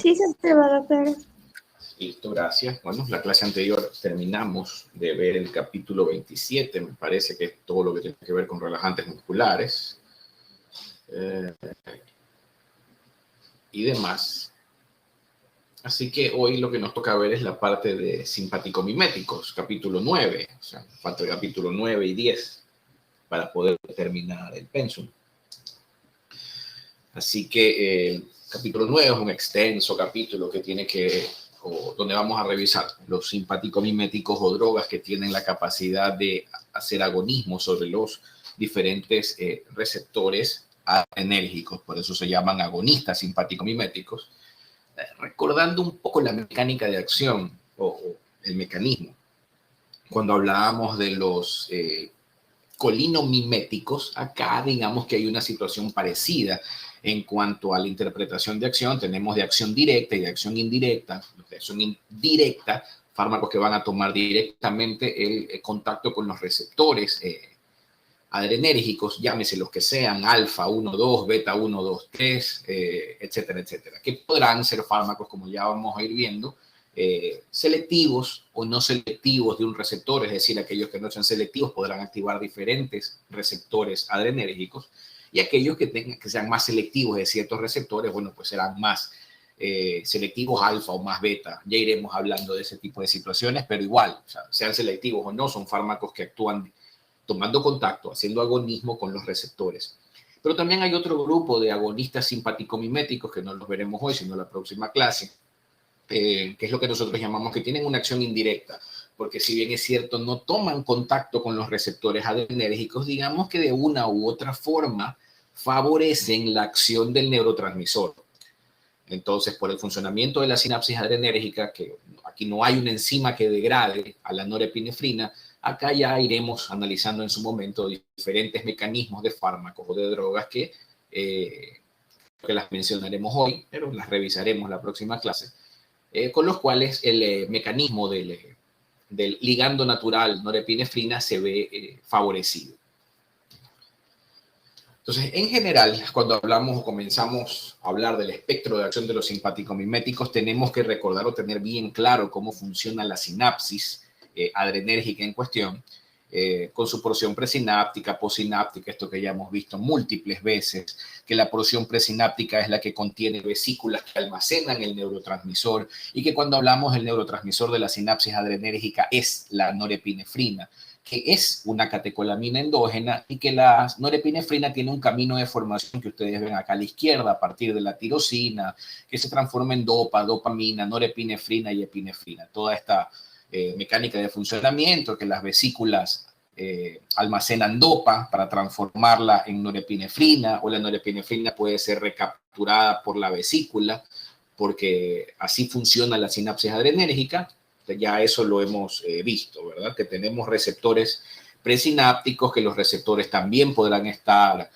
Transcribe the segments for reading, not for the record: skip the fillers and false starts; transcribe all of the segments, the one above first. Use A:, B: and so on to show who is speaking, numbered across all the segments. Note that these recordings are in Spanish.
A: Sí, se observa, doctora.
B: Listo, gracias. Bueno, la clase anterior terminamos de ver el capítulo 27, me parece que es todo lo que tiene que ver con relajantes musculares y demás. Así que hoy lo que nos toca ver es la parte de simpático-miméticos, capítulo 9, o sea, falta el capítulo 9 y 10 para poder terminar el pensum. Así que el capítulo 9 es un extenso capítulo que tiene que, o donde vamos a revisar los simpático-miméticos o drogas que tienen la capacidad de hacer agonismo sobre los diferentes receptores adrenérgicos, por eso se llaman agonistas simpático-miméticos, recordando un poco la mecánica de acción o el mecanismo. Cuando hablábamos de los colinomiméticos, acá digamos que hay una situación parecida en cuanto a la interpretación de acción. Tenemos de acción directa y de acción indirecta. De acción indirecta, fármacos que van a tomar directamente el contacto con los receptores adrenérgicos, llámese los que sean, alfa 1, 2, beta 1, 2, 3, etcétera, etcétera, que podrán ser fármacos, como ya vamos a ir viendo, selectivos o no selectivos de un receptor, es decir, aquellos que no sean selectivos podrán activar diferentes receptores adrenérgicos, y aquellos que sean más selectivos de ciertos receptores, bueno, pues serán más selectivos alfa o más beta. Ya iremos hablando de ese tipo de situaciones, pero igual, o sea, sean selectivos o no, son fármacos que actúan tomando contacto, haciendo agonismo con los receptores. Pero también hay otro grupo de agonistas simpático-miméticos que no los veremos hoy, sino en la próxima clase, que es lo que nosotros llamamos que tienen una acción indirecta, porque si bien es cierto, no toman contacto con los receptores adrenérgicos, digamos que de una u otra forma favorecen la acción del neurotransmisor. Entonces, por el funcionamiento de la sinapsis adrenérgica, que aquí no hay una enzima que degrade a la norepinefrina, acá ya iremos analizando en su momento diferentes mecanismos de fármacos o de drogas que las mencionaremos hoy, pero las revisaremos la próxima clase, con los cuales el mecanismo del ligando natural norepinefrina se ve favorecido. Entonces, en general, cuando hablamos o comenzamos a hablar del espectro de acción de los simpático-miméticos, tenemos que recordar o tener bien claro cómo funciona la sinapsis adrenérgica en cuestión, con su porción presináptica, posináptica, esto que ya hemos visto múltiples veces, que la porción presináptica es la que contiene vesículas que almacenan el neurotransmisor, y que cuando hablamos del neurotransmisor de la sinapsis adrenérgica es la norepinefrina, que es una catecolamina endógena, y que la norepinefrina tiene un camino de formación que ustedes ven acá a la izquierda a partir de la tirosina, que se transforma en dopa, dopamina, norepinefrina y epinefrina. Toda esta mecánica de funcionamiento, que las vesículas almacenan dopa para transformarla en norepinefrina, o la norepinefrina puede ser recapturada por la vesícula, porque así funciona la sinapsis adrenérgica. Ya eso lo hemos visto, ¿verdad? Que tenemos receptores presinápticos, que los receptores también podrán estar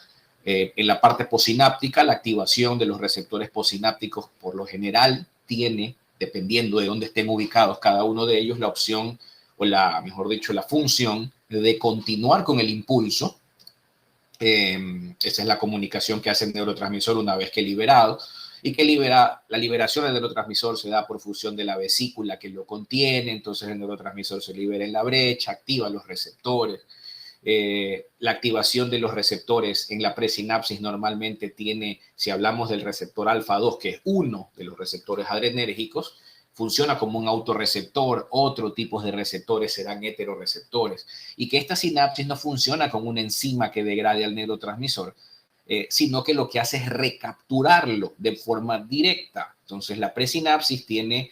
B: en la parte posináptica. La activación de los receptores posinápticos por lo general tiene, dependiendo de dónde estén ubicados cada uno de ellos, la opción o mejor dicho, la función de continuar con el impulso. Esa es la comunicación que hace el neurotransmisor una vez que liberado, y que la liberación del neurotransmisor se da por fusión de la vesícula que lo contiene. Entonces el neurotransmisor se libera en la brecha, activa los receptores. La activación de los receptores en la presinapsis normalmente tiene, si hablamos del receptor alfa 2, que es uno de los receptores adrenérgicos, funciona como un autorreceptor. Otro tipo de receptores serán heteroreceptores, y que esta sinapsis no funciona con una enzima que degrade al neurotransmisor, sino que lo que hace es recapturarlo de forma directa. Entonces la presinapsis tiene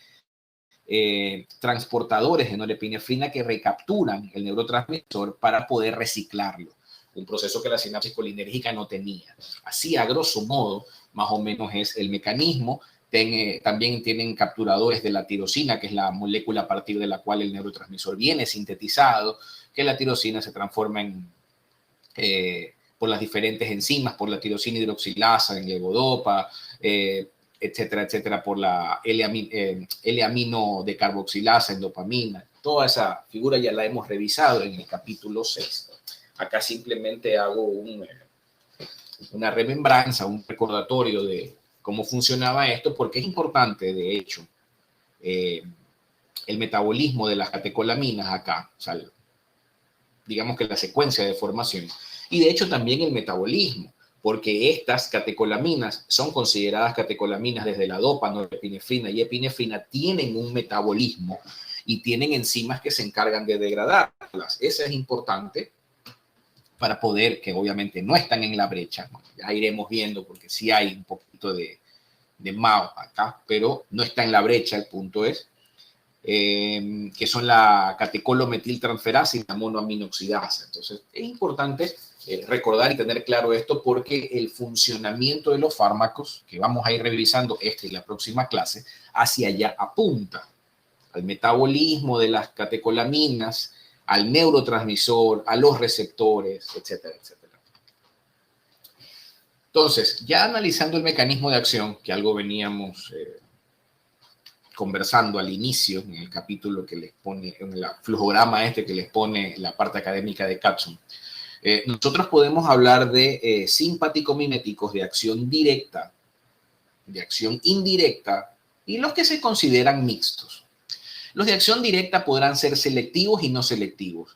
B: transportadores de norepinefrina que recapturan el neurotransmisor para poder reciclarlo, un proceso que la sinapsis colinérgica no tenía. Así, a grosso modo, más o menos es el mecanismo. También tienen capturadores de la tirosina, que es la molécula a partir de la cual el neurotransmisor viene sintetizado, que la tirosina se transforma en por las diferentes enzimas, por la tirosina hidroxilasa en levodopa, etcétera, etcétera, por la L-amino de carboxilasa en dopamina. Toda esa figura ya la hemos revisado en el capítulo 6. Acá simplemente hago una remembranza, un recordatorio de cómo funcionaba esto, porque es importante, de hecho, el metabolismo de las catecolaminas acá, o sea, digamos que la secuencia de formación, y de hecho también el metabolismo, porque estas catecolaminas son consideradas catecolaminas desde la dopa, norepinefrina y epinefrina, tienen un metabolismo y tienen enzimas que se encargan de degradarlas. Eso es importante para poder, que obviamente no están en la brecha, ya iremos viendo porque sí hay un poquito de MAO acá, pero no está en la brecha, el punto es, que son la catecolometiltransferasa y la monoaminoxidasa. Entonces, es importante recordar y tener claro esto porque el funcionamiento de los fármacos, que vamos a ir revisando esta y la próxima clase, hacia allá apunta, al metabolismo de las catecolaminas, al neurotransmisor, a los receptores, etcétera, etcétera. Entonces, ya analizando el mecanismo de acción, que algo veníamos conversando al inicio, en el capítulo que les pone, en el flujograma este que les pone la parte académica de Capson, nosotros podemos hablar de simpático-miméticos de acción directa, de acción indirecta y los que se consideran mixtos. Los de acción directa podrán ser selectivos y no selectivos,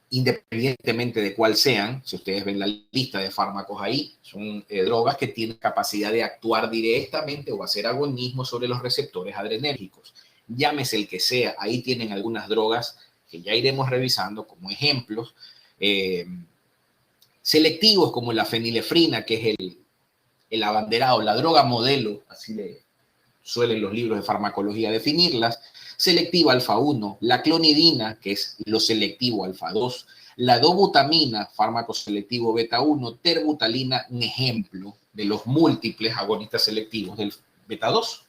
B: independientemente de cuál sean. Si ustedes ven la lista de fármacos ahí, son drogas que tienen capacidad de actuar directamente o hacer agonismo sobre los receptores adrenérgicos. Llámese el que sea, ahí tienen algunas drogas que ya iremos revisando como ejemplos. Selectivos como la fenilefrina, que es el abanderado, la droga modelo, así le suelen los libros de farmacología definirlas. Selectiva alfa 1, la clonidina, que es lo selectivo alfa 2, la dobutamina, fármaco selectivo beta 1, terbutalina, un ejemplo de los múltiples agonistas selectivos del beta 2.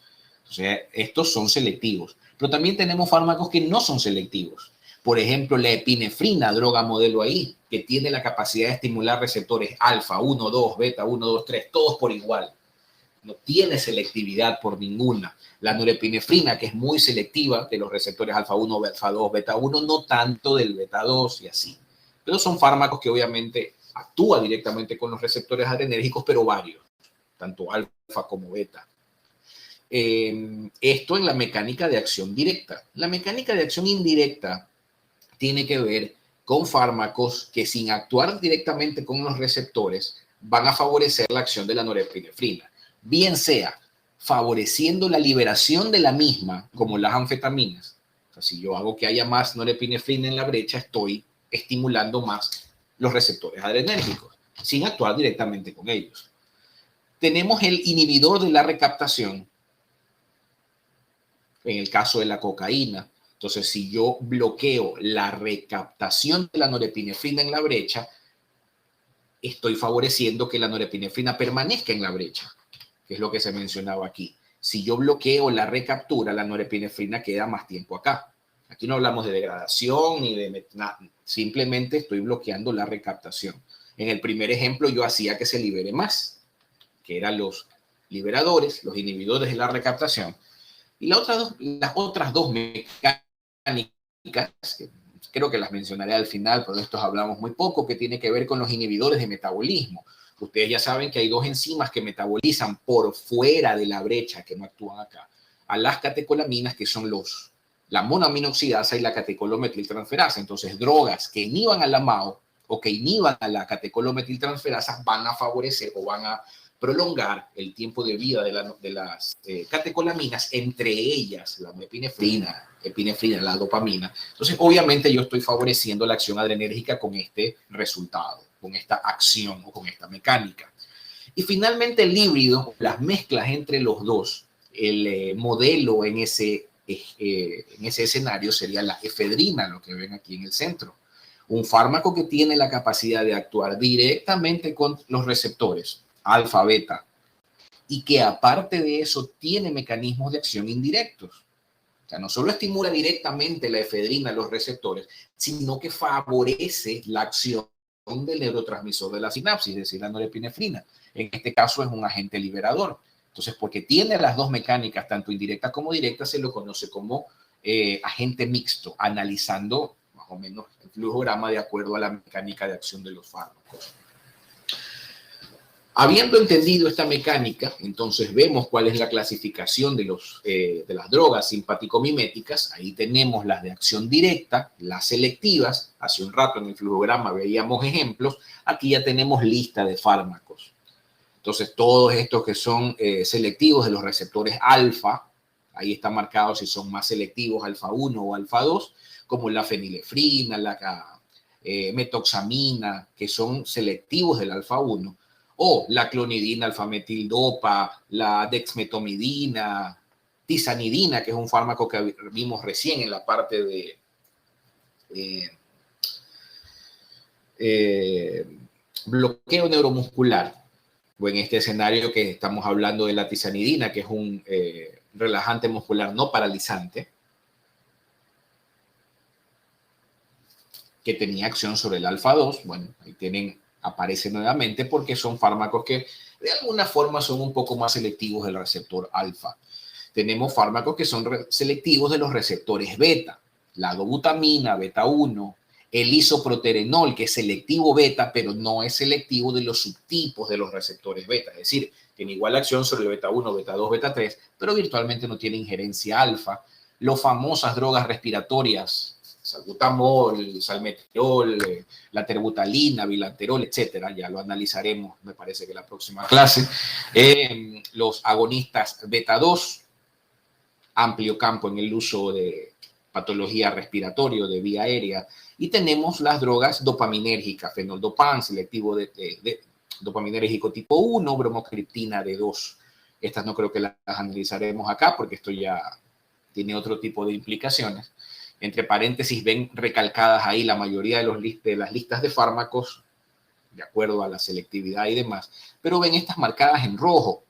B: O sea, estos son selectivos. Pero también tenemos fármacos que no son selectivos. Por ejemplo, la epinefrina, droga modelo ahí, que tiene la capacidad de estimular receptores alfa 1, 2, beta 1, 2, 3, todos por igual. No tiene selectividad por ninguna. La norepinefrina, que es muy selectiva de los receptores alfa 1, alfa 2, beta 1, no tanto del beta 2 y así. Pero son fármacos que obviamente actúan directamente con los receptores adrenérgicos, pero varios, tanto alfa como beta. Esto en la mecánica de acción directa. La mecánica de acción indirecta tiene que ver con fármacos que sin actuar directamente con los receptores van a favorecer la acción de la norepinefrina. Bien sea favoreciendo la liberación de la misma, como las anfetaminas. O sea, si yo hago que haya más norepinefrina en la brecha, estoy estimulando más los receptores adrenérgicos, sin actuar directamente con ellos. Tenemos el inhibidor de la recaptación, en el caso de la cocaína. Entonces, si yo bloqueo la recaptación de la norepinefrina en la brecha, estoy favoreciendo que la norepinefrina permanezca en la brecha, que es lo que se mencionaba aquí. Si yo bloqueo la recaptura, la norepinefrina queda más tiempo acá. Aquí no hablamos de degradación ni de nada, simplemente estoy bloqueando la recaptación. En el primer ejemplo yo hacía que se libere más, que eran los liberadores, los inhibidores de la recaptación. Y las otras dos mecánicas, que creo que las mencionaré al final, pero de estos hablamos muy poco, que tiene que ver con los inhibidores de metabolismo. Ustedes ya saben que hay dos enzimas que metabolizan por fuera de la brecha, que no actúan acá, a las catecolaminas, que son la monoaminoxidasa y la catecolometiltransferasa. Entonces, drogas que inhiban a la MAO o que inhiban a la catecolometiltransferasa van a favorecer o van a prolongar el tiempo de vida de las catecolaminas, entre ellas la epinefrina, la dopamina. Entonces, obviamente yo estoy favoreciendo la acción adrenérgica con este resultado, con esta acción o con esta mecánica. Y finalmente el híbrido, las mezclas entre los dos, el modelo en ese escenario sería la efedrina, lo que ven aquí en el centro. Un fármaco que tiene la capacidad de actuar directamente con los receptores alfa, beta, y que aparte de eso tiene mecanismos de acción indirectos. O sea, no solo estimula directamente la efedrina a los receptores, sino que favorece la acción del neurotransmisor de la sinapsis, es decir, la norepinefrina. En este caso es un agente liberador. Entonces, porque tiene las dos mecánicas, tanto indirectas como directas, se lo conoce como agente mixto, analizando más o menos el flujograma de acuerdo a la mecánica de acción de los fármacos. Habiendo entendido esta mecánica, entonces vemos cuál es la clasificación de las drogas simpático-miméticas. Ahí tenemos las de acción directa, las selectivas. Hace un rato en el flujograma veíamos ejemplos. Aquí ya tenemos lista de fármacos. Entonces, todos estos que son selectivos de los receptores alfa, ahí está marcado si son más selectivos alfa 1 o alfa 2, como la fenilefrina, la metoxamina, que son selectivos del alfa 1, o la clonidina, alfametildopa, la dexmetomidina, tizanidina, que es un fármaco que vimos recién en la parte de bloqueo neuromuscular, o en este escenario que estamos hablando de la tizanidina, que es un relajante muscular no paralizante, que tenía acción sobre el alfa 2. Bueno, ahí aparece nuevamente porque son fármacos que de alguna forma son un poco más selectivos del receptor alfa. Tenemos fármacos que son selectivos de los receptores beta, la dobutamina, beta 1, el isoproterenol, que es selectivo beta, pero no es selectivo de los subtipos de los receptores beta. Es decir, tiene igual acción sobre el beta 1, beta 2, beta 3, pero virtualmente no tiene injerencia alfa. Las famosas drogas respiratorias, salbutamol, salmeterol, la terbutalina, bilanterol, etcétera, ya lo analizaremos, me parece que la próxima clase. Los agonistas beta 2, amplio campo en el uso de patología respiratoria de vía aérea, y tenemos las drogas dopaminérgicas, fenoldopam, selectivo de dopaminérgico tipo 1, bromocriptina D2. Estas no creo que las analizaremos acá porque esto ya tiene otro tipo de implicaciones. Entre paréntesis, ven recalcadas ahí la mayoría de las listas de fármacos, de acuerdo a la selectividad y demás, pero ven estas marcadas en rojo,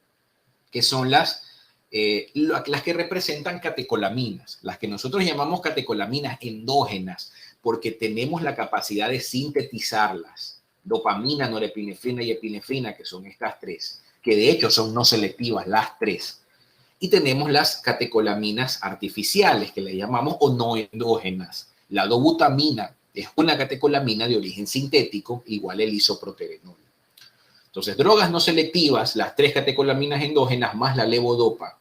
B: que son las que representan catecolaminas, las que nosotros llamamos catecolaminas endógenas, porque tenemos la capacidad de sintetizarlas. Dopamina, norepinefrina y epinefrina, que son estas tres, que de hecho son no selectivas las tres. Y tenemos las catecolaminas artificiales, que le llamamos o no endógenas. La dobutamina es una catecolamina de origen sintético, igual el isoproterenol. Entonces, drogas no selectivas, las tres catecolaminas endógenas más la levodopa.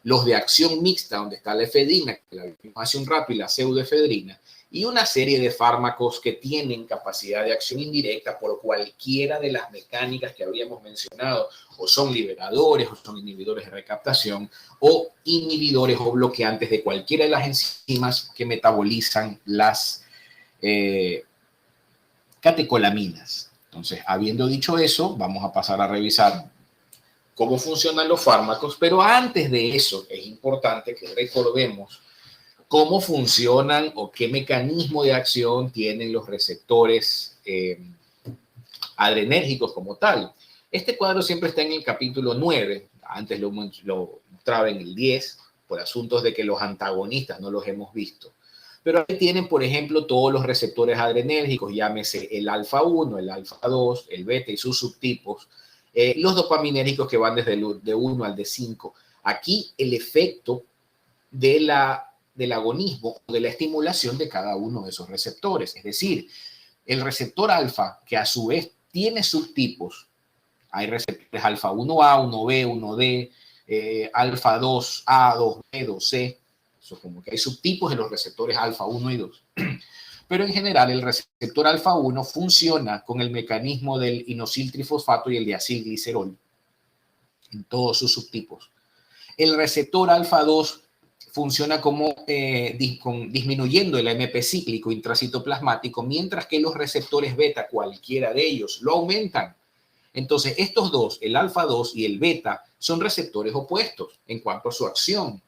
B: Los de acción mixta, donde está la efedrina, que la vimos hace un rato, y la pseudoefedrina, y una serie de fármacos que tienen capacidad de acción indirecta por cualquiera de las mecánicas que habíamos mencionado, o son liberadores, o son inhibidores de recaptación, o inhibidores o bloqueantes de cualquiera de las enzimas que metabolizan las catecolaminas. Entonces, habiendo dicho eso, vamos a pasar a revisar cómo funcionan los fármacos, pero antes de eso es importante que recordemos cómo funcionan o qué mecanismo de acción tienen los receptores adrenérgicos como tal. Este cuadro siempre está en el capítulo 9, antes lo mostraba en el 10, por asuntos de que los antagonistas no los hemos visto. Pero ahí tienen, por ejemplo, todos los receptores adrenérgicos, llámese el alfa 1, el alfa 2, el beta y sus subtipos, los dopaminérgicos que van desde el de 1 al de 5. Aquí el efecto del agonismo o de la estimulación de cada uno de esos receptores. Es decir, el receptor alfa, que a su vez tiene subtipos, hay receptores alfa 1A, 1B, 1D, alfa 2A, 2B, 2C, eso como que hay subtipos de los receptores alfa 1 y 2. Pero en general el receptor alfa 1 funciona con el mecanismo del inosiltrifosfato y el diacilglicerol en todos sus subtipos. El receptor alfa 2 funciona como disminuyendo el AMP cíclico intracitoplasmático, mientras que los receptores beta, cualquiera de ellos, lo aumentan. Entonces, estos dos, el alfa 2 y el beta, son receptores opuestos en cuanto a su acción.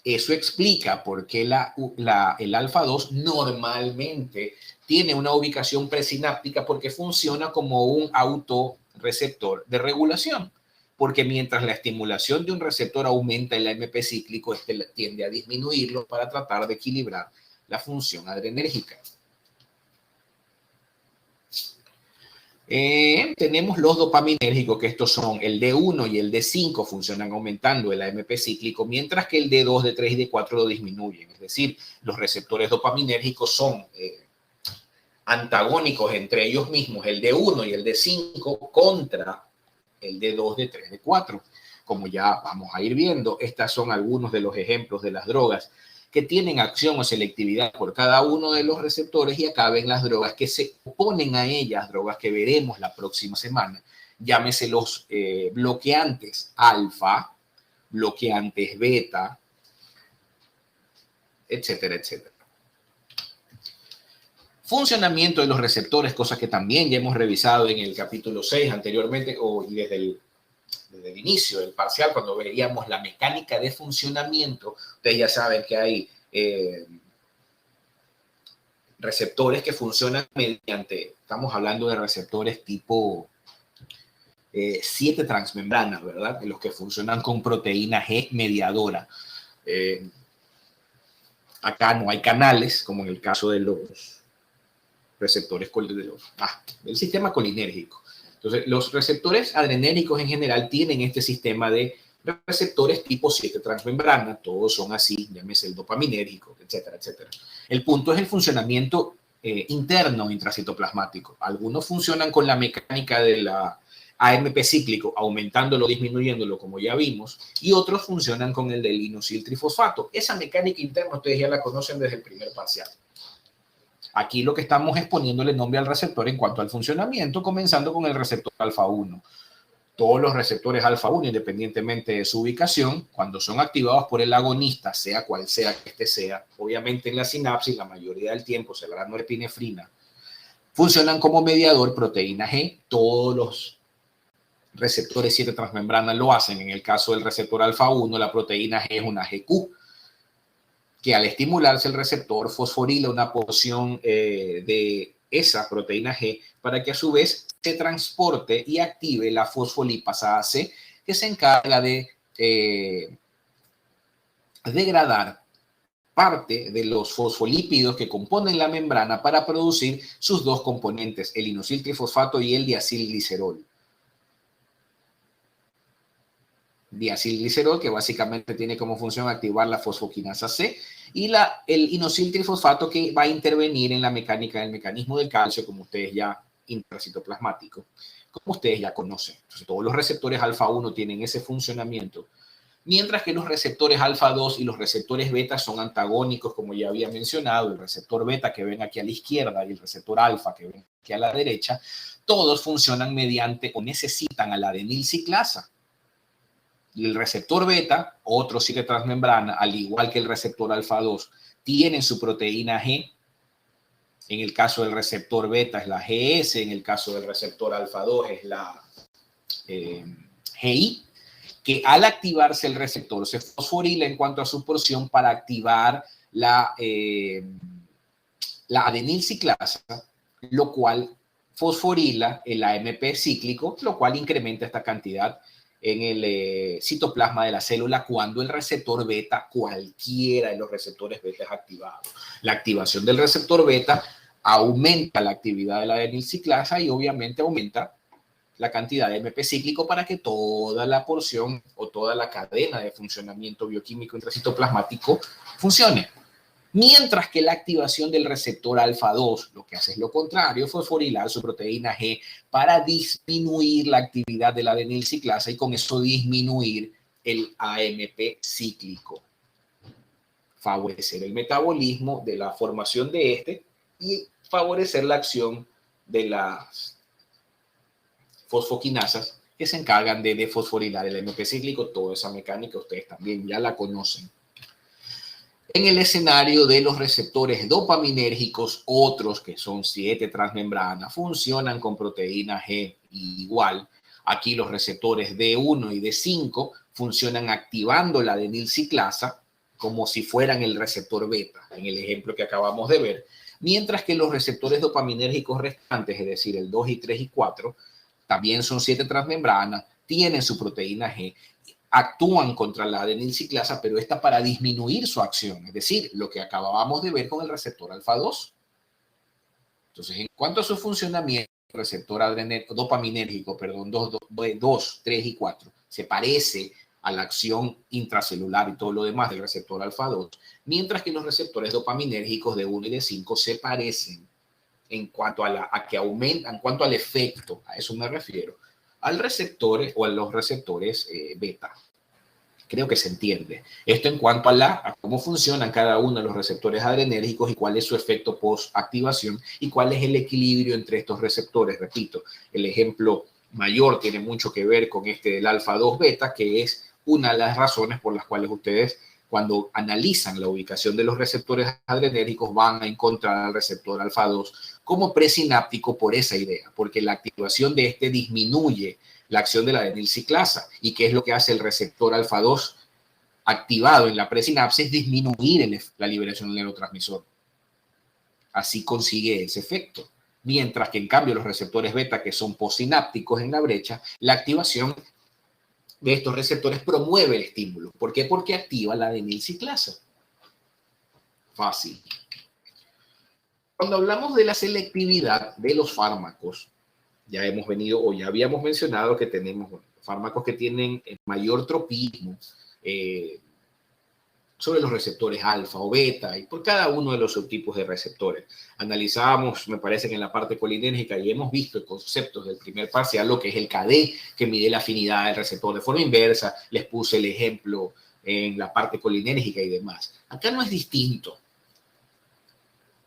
B: Eso explica por qué el alfa 2 normalmente tiene una ubicación presináptica, porque funciona como un autorreceptor de regulación. Porque mientras la estimulación de un receptor aumenta el AMP cíclico, este tiende a disminuirlo para tratar de equilibrar la función adrenérgica. Tenemos los dopaminérgicos, que estos son el D1 y el D5, funcionan aumentando el AMP cíclico, mientras que el D2, D3 y D4 lo disminuyen. Es decir, los receptores dopaminérgicos son antagónicos entre ellos mismos, el D1 y el D5, contra el D2, D3, D4. Como ya vamos a ir viendo, estos son algunos de los ejemplos de las drogas que tienen acción o selectividad por cada uno de los receptores, y acá ven las drogas que se oponen a ellas, drogas que veremos la próxima semana. Llámese los bloqueantes alfa, bloqueantes beta, etcétera, etcétera. Funcionamiento de los receptores, cosas que también ya hemos revisado en el capítulo 6 anteriormente, y desde el inicio del parcial, cuando veíamos la mecánica de funcionamiento. Ustedes ya saben que hay receptores que funcionan mediante, estamos hablando de receptores tipo 7 transmembranas, ¿verdad? Los que funcionan con proteína G mediadora. Acá no hay canales, como en el caso de los receptores del sistema colinérgico. Entonces, los receptores adrenérgicos en general tienen este sistema de receptores tipo 7 transmembrana, todos son así, llámese el dopaminérgico, etcétera, etcétera. El punto es el funcionamiento interno intracitoplasmático. Algunos funcionan con la mecánica de la AMP cíclico, aumentándolo, disminuyéndolo, como ya vimos, y otros funcionan con el del inositrilfosfato. Esa mecánica interna ustedes ya la conocen desde el primer parcial. Aquí lo que estamos es poniéndole nombre al receptor en cuanto al funcionamiento, comenzando con el receptor alfa 1. Todos los receptores alfa 1, independientemente de su ubicación, cuando son activados por el agonista, sea cual sea que este sea, obviamente en la sinapsis, la mayoría del tiempo será la norepinefrina, funcionan como mediador proteína G. Todos los receptores 7 transmembrana lo hacen. En el caso del receptor alfa 1, la proteína G es una GQ, que al estimularse el receptor fosforila una porción de esa proteína G para que a su vez se transporte y active la fosfolipasa AC, que se encarga de degradar parte de los fosfolípidos que componen la membrana para producir sus dos componentes, el inositrilfosfato y el diacilglicerol. Diacilglicerol, que básicamente tiene como función activar la fosfoquinasa C, y el inositrilfosfato, que va a intervenir en la mecánica del mecanismo del calcio, como ustedes ya, intracitoplasmático, como ustedes ya conocen. Entonces, todos los receptores alfa 1 tienen ese funcionamiento, mientras que los receptores alfa 2 y los receptores beta son antagónicos, como ya había mencionado. El receptor beta, que ven aquí a la izquierda, y el receptor alfa, que ven aquí a la derecha, todos funcionan mediante o necesitan a la adenilciclasa. Y el receptor beta, otro sí que transmembrana, al igual que el receptor alfa 2, tienen su proteína G. En el caso del receptor beta es la GS, en el caso del receptor alfa 2 es la GI, que al activarse el receptor se fosforila en cuanto a su porción para activar la adenilciclasa, lo cual fosforila el AMP cíclico, lo cual incrementa esta cantidad en el citoplasma de la célula cuando el receptor beta, cualquiera de los receptores beta, es activado. La activación del receptor beta aumenta la actividad de la adenilciclasa y obviamente aumenta la cantidad de AMP cíclico para que toda la porción o toda la cadena de funcionamiento bioquímico intracitoplasmático funcione. Mientras que la activación del receptor alfa 2 lo que hace es lo contrario, fosforilar su proteína G para disminuir la actividad de la adenilciclasa y con eso disminuir el AMP cíclico. Favorecer el metabolismo de la formación de este y favorecer la acción de las fosfoquinasas que se encargan de fosforilar el AMP cíclico. Toda esa mecánica ustedes también ya la conocen. En el escenario de los receptores dopaminérgicos, otros que son 7 transmembranas, funcionan con proteína G igual. Aquí los receptores D1 y D5 funcionan activando la adenilciclasa como si fueran el receptor beta, en el ejemplo que acabamos de ver, mientras que los receptores dopaminérgicos restantes, es decir, el 2 y 3 y 4, también son 7 transmembranas, tienen su proteína G, actúan contra la adenilciclasa, pero esta para disminuir su acción, es decir, lo que acabábamos de ver con el receptor alfa 2. Entonces, en cuanto a su funcionamiento, el receptor dopaminérgico, 2, 3 y 4, se parece a la acción intracelular y todo lo demás del receptor alfa 2, mientras que los receptores dopaminérgicos de 1 y de 5 se parecen en cuanto a que aumentan, en cuanto al efecto, a eso me refiero, al receptor o a los receptores beta. Creo que se entiende. Esto en cuanto a cómo funcionan cada uno de los receptores adrenérgicos y cuál es su efecto post-activación y cuál es el equilibrio entre estos receptores. Repito, el ejemplo mayor tiene mucho que ver con este del alfa-2 beta, que es una de las razones por las cuales ustedes, cuando analizan la ubicación de los receptores adrenérgicos, van a encontrar al receptor alfa-2 como presináptico por esa idea, porque la activación de este disminuye la acción de la adenilciclasa. ¿Y qué es lo que hace el receptor alfa-2 activado en la presinapsis? Disminuir la liberación del neurotransmisor. Así consigue ese efecto. Mientras que en cambio los receptores beta, que son posinápticos en la brecha, la activación de estos receptores promueve el estímulo. ¿Por qué? Porque activa la adenilciclasa. Fácil. Cuando hablamos de la selectividad de los fármacos, ya hemos venido o ya habíamos mencionado que tenemos fármacos que tienen mayor tropismo sobre los receptores alfa o beta y por cada uno de los subtipos de receptores. Analizábamos, me parece que en la parte colinérgica, y hemos visto conceptos del primer parcial, lo que es el KD, que mide la afinidad del receptor de forma inversa. Les puse el ejemplo en la parte colinérgica y demás. Acá no es distinto.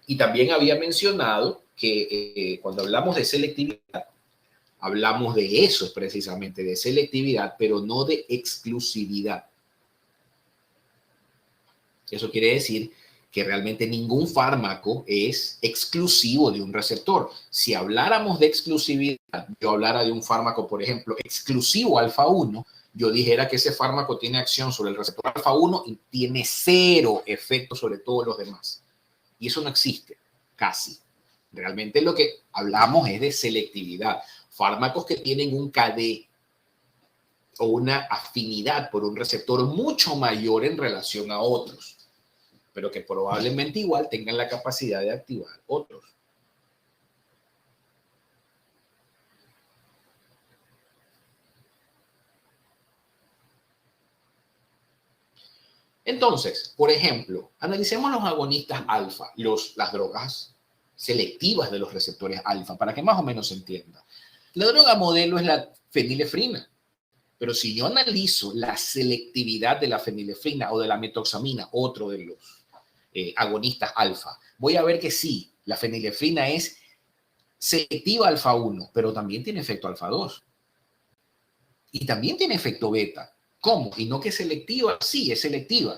B: Y también había mencionado que cuando hablamos de selectividad, hablamos de eso precisamente, de selectividad, pero no de exclusividad. Eso quiere decir que realmente ningún fármaco es exclusivo de un receptor. Si habláramos de exclusividad, yo hablara de un fármaco, por ejemplo, exclusivo alfa-1, yo dijera que ese fármaco tiene acción sobre el receptor alfa-1 y tiene cero efecto sobre todos los demás. Y eso no existe, casi. Realmente lo que hablamos es de selectividad. Fármacos que tienen un KD o una afinidad por un receptor mucho mayor en relación a otros, pero que probablemente igual tengan la capacidad de activar otros. Entonces, por ejemplo, analicemos los agonistas alfa, las drogas selectivas de los receptores alfa, para que más o menos se entienda. La droga modelo es la fenilefrina, pero si yo analizo la selectividad de la fenilefrina o de la metoxamina, otro de los agonistas alfa, voy a ver que sí, la fenilefrina es selectiva alfa-1, pero también tiene efecto alfa-2. Y también tiene efecto beta. ¿Cómo? Y no que selectiva, sí, es selectiva.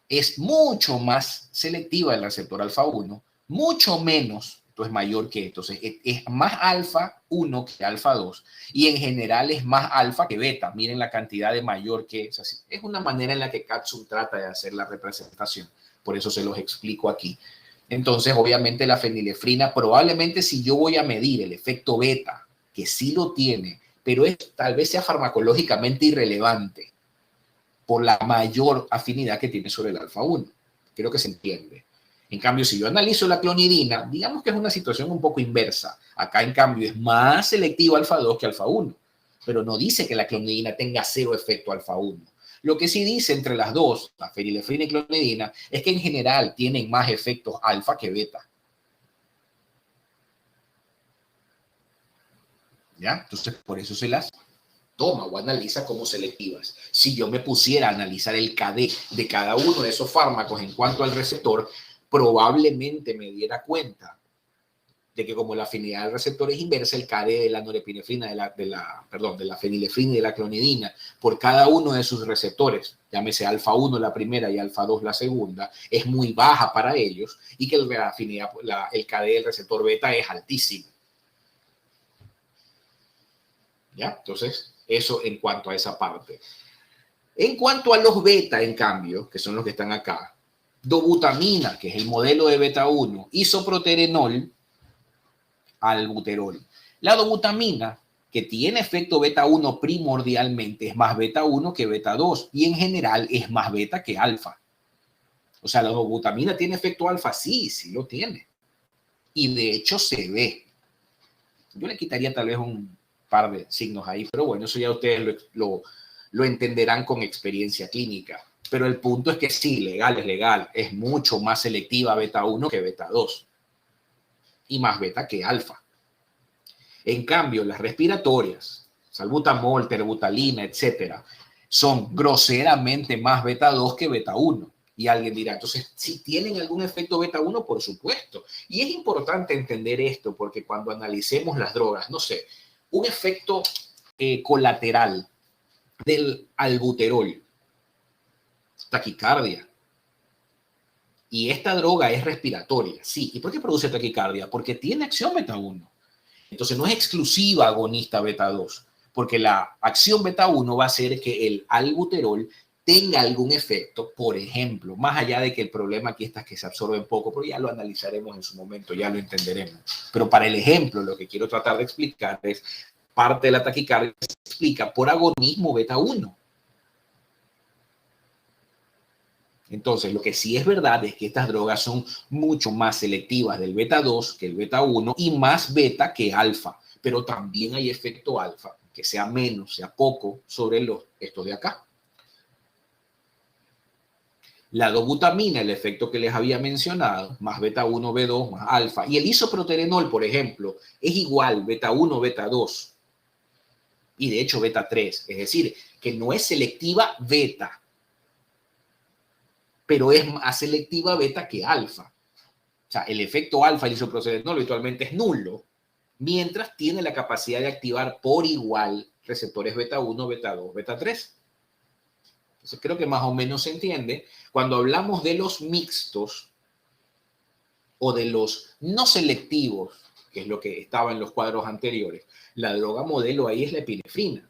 B: Es mucho más selectiva el receptor alfa-1, mucho menos, esto es mayor que esto, es más alfa-1 que alfa-2 y en general es más alfa que beta. Miren la cantidad de mayor que es así. Es una manera en la que Katsum trata de hacer la representación, por eso se los explico aquí. Entonces, obviamente la fenilefrina, probablemente si yo voy a medir el efecto beta, que sí lo tiene, pero tal vez sea farmacológicamente irrelevante por la mayor afinidad que tiene sobre el alfa-1. Creo que se entiende. En cambio, si yo analizo la clonidina, digamos que es una situación un poco inversa. Acá, en cambio, es más selectivo alfa-2 que alfa-1, pero no dice que la clonidina tenga cero efecto alfa-1. Lo que sí dice entre las dos, la fenilefrina y clonidina, es que en general tienen más efectos alfa que beta. ¿Ya? Entonces, por eso se las toma o analiza como selectivas. Si yo me pusiera a analizar el KD de cada uno de esos fármacos en cuanto al receptor, probablemente me diera cuenta de que como la afinidad del receptor es inversa, el KD de la norepinefrina, de la fenilefrina y de la clonidina, por cada uno de sus receptores, llámese alfa-1 la primera y alfa-2 la segunda, es muy baja para ellos y que la afinidad, el KD del receptor beta es altísimo. ¿Ya? Entonces, eso en cuanto a esa parte. En cuanto a los beta, en cambio, que son los que están acá, dobutamina, que es el modelo de beta 1, isoproterenol, albuterol. La dobutamina, que tiene efecto beta 1 primordialmente, es más beta 1 que beta 2 y en general es más beta que alfa. O sea, la dobutamina tiene efecto alfa, sí, sí lo tiene. Y de hecho se ve. Yo le quitaría tal vez un par de signos ahí, pero bueno, eso ya ustedes lo entenderán con experiencia clínica. Pero el punto es que sí, legal es legal, es mucho más selectiva beta 1 que beta 2 y más beta que alfa. En cambio, las respiratorias, salbutamol, terbutalina, etcétera, son groseramente más beta 2 que beta 1. Y alguien dirá, entonces, si tienen algún efecto beta 1, por supuesto. Y es importante entender esto porque cuando analicemos las drogas, no sé, un efecto colateral del albuterol, taquicardia. Y esta droga es respiratoria, sí. ¿Y por qué produce taquicardia? Porque tiene acción beta 1. Entonces no es exclusiva agonista beta 2, porque la acción beta 1 va a hacer que el albuterol tenga algún efecto, por ejemplo, más allá de que el problema aquí está que se absorben poco, pero ya lo analizaremos en su momento, ya lo entenderemos. Pero para el ejemplo, lo que quiero tratar de explicar es parte de la taquicardia se explica por agonismo beta 1. Entonces, lo que sí es verdad es que estas drogas son mucho más selectivas del beta 2 que el beta 1 y más beta que alfa, pero también hay efecto alfa, que sea menos, sea poco, sobre estos de acá. La dobutamina, el efecto que les había mencionado, más beta 1, B2, más alfa. Y el isoproterenol, por ejemplo, es igual beta 1, beta 2. Y de hecho beta 3. Es decir, que no es selectiva beta, pero es más selectiva beta que alfa. O sea, el efecto alfa del isoproterenol habitualmente es nulo, mientras tiene la capacidad de activar por igual receptores beta 1, beta 2, beta 3. Entonces creo que más o menos se entiende. Cuando hablamos de los mixtos o de los no selectivos, que es lo que estaba en los cuadros anteriores, la droga modelo ahí es la epinefrina.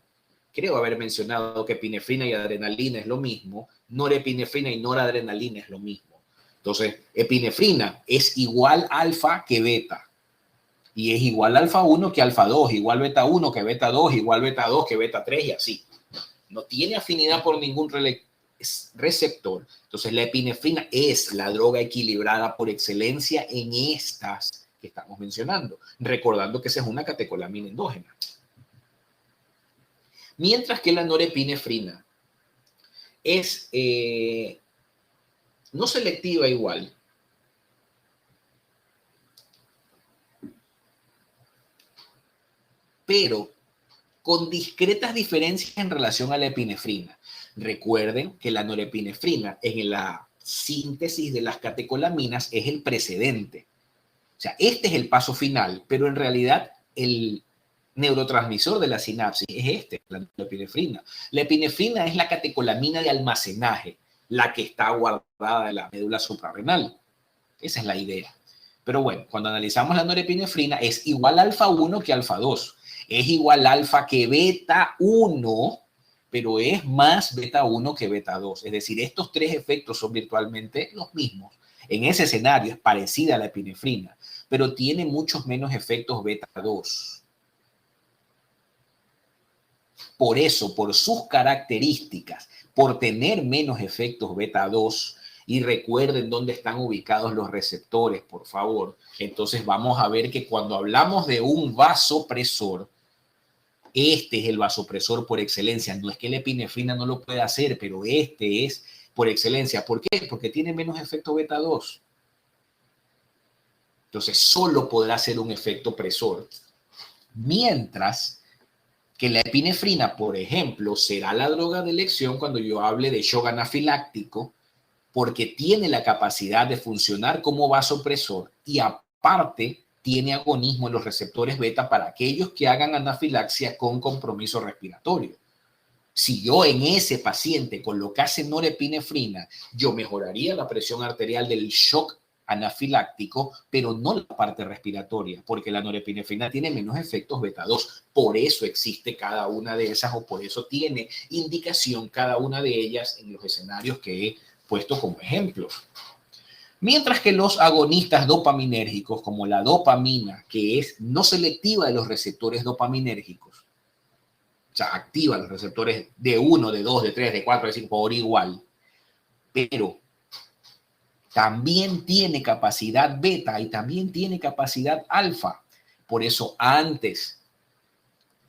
B: Creo haber mencionado que epinefrina y adrenalina es lo mismo, norepinefrina y noradrenalina es lo mismo. Entonces, epinefrina es igual alfa que beta. Y es igual alfa 1 que alfa 2, igual beta 1 que beta 2, igual beta 2 que beta 3 y así. No tiene afinidad por ningún receptor. Entonces, la epinefrina es la droga equilibrada por excelencia en estas que estamos mencionando, recordando que esa es una catecolamina endógena. Mientras que la norepinefrina es no selectiva igual, pero con discretas diferencias en relación a la epinefrina. Recuerden que la norepinefrina en la síntesis de las catecolaminas es el precedente. O sea, este es el paso final, pero en realidad el neurotransmisor de la sinapsis es la epinefrina. La epinefrina es la catecolamina de almacenaje, la que está guardada en la médula suprarrenal. Esa es la idea. Pero bueno, cuando analizamos la norepinefrina es igual alfa 1 que alfa 2. Es igual alfa que beta 1, pero es más beta 1 que beta 2. Es decir, estos tres efectos son virtualmente los mismos. En ese escenario es parecida a la epinefrina, pero tiene muchos menos efectos beta 2. Por eso, por sus características, por tener menos efectos beta 2, y recuerden dónde están ubicados los receptores, por favor. Entonces vamos a ver que cuando hablamos de un vasopresor, este es el vasopresor por excelencia. No es que la epinefrina no lo pueda hacer, pero este es por excelencia. ¿Por qué? Porque tiene menos efecto beta 2. Entonces solo podrá ser un efecto presor. Mientras que la epinefrina, por ejemplo, será la droga de elección cuando yo hable de shock anafiláctico, porque tiene la capacidad de funcionar como vasopresor y aparte tiene agonismo en los receptores beta para aquellos que hagan anafilaxia con compromiso respiratorio. Si yo en ese paciente colocase norepinefrina, yo mejoraría la presión arterial del shock anafiláctico, pero no la parte respiratoria, porque la norepinefrina tiene menos efectos beta 2. Por eso existe cada una de esas o por eso tiene indicación cada una de ellas en los escenarios que he puesto como ejemplos. Mientras que los agonistas dopaminérgicos, como la dopamina, que es no selectiva de los receptores dopaminérgicos, o sea, activa los receptores de 1, de 2, de 3, de 4, de 5 por igual, pero también tiene capacidad beta y también tiene capacidad alfa. Por eso antes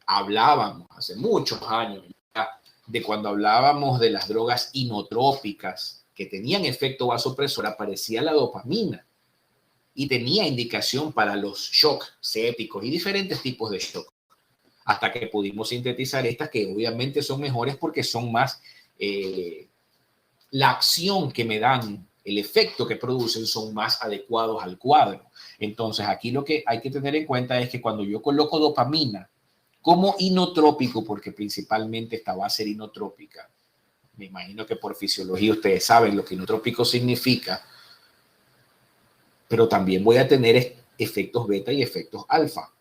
B: hablábamos, hace muchos años, de cuando hablábamos de las drogas inotrópicas, que tenían efecto vasopresor, aparecía la dopamina y tenía indicación para los shock sépticos y diferentes tipos de shock. hasta que pudimos sintetizar estas que obviamente son mejores porque son más, la acción que me dan, el efecto que producen son más adecuados al cuadro. Entonces aquí lo que hay que tener en cuenta es que cuando yo coloco dopamina como inotrópico, porque principalmente esta va a ser inotrópica, me imagino que por fisiología ustedes saben lo que inotrópico significa, pero también voy a tener efectos beta y efectos alfa.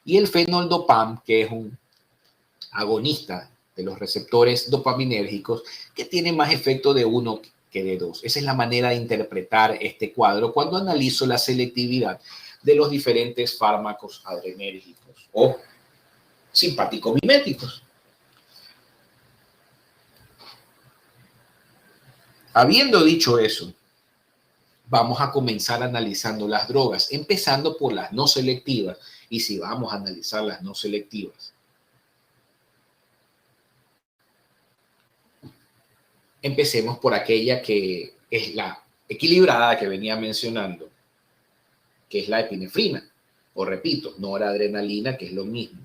B: Y el fenoldopam, que es un agonista de los receptores dopaminérgicos, que tiene más efecto de uno que de dos. Esa es la manera de interpretar este cuadro cuando analizo la selectividad de los diferentes fármacos adrenérgicos o simpático-miméticos. Habiendo dicho eso, vamos a comenzar analizando las drogas, empezando por las no selectivas. Y si vamos a analizar las no selectivas, empecemos por aquella que es la equilibrada que venía mencionando, que es la epinefrina, o repito, noradrenalina, que es lo mismo.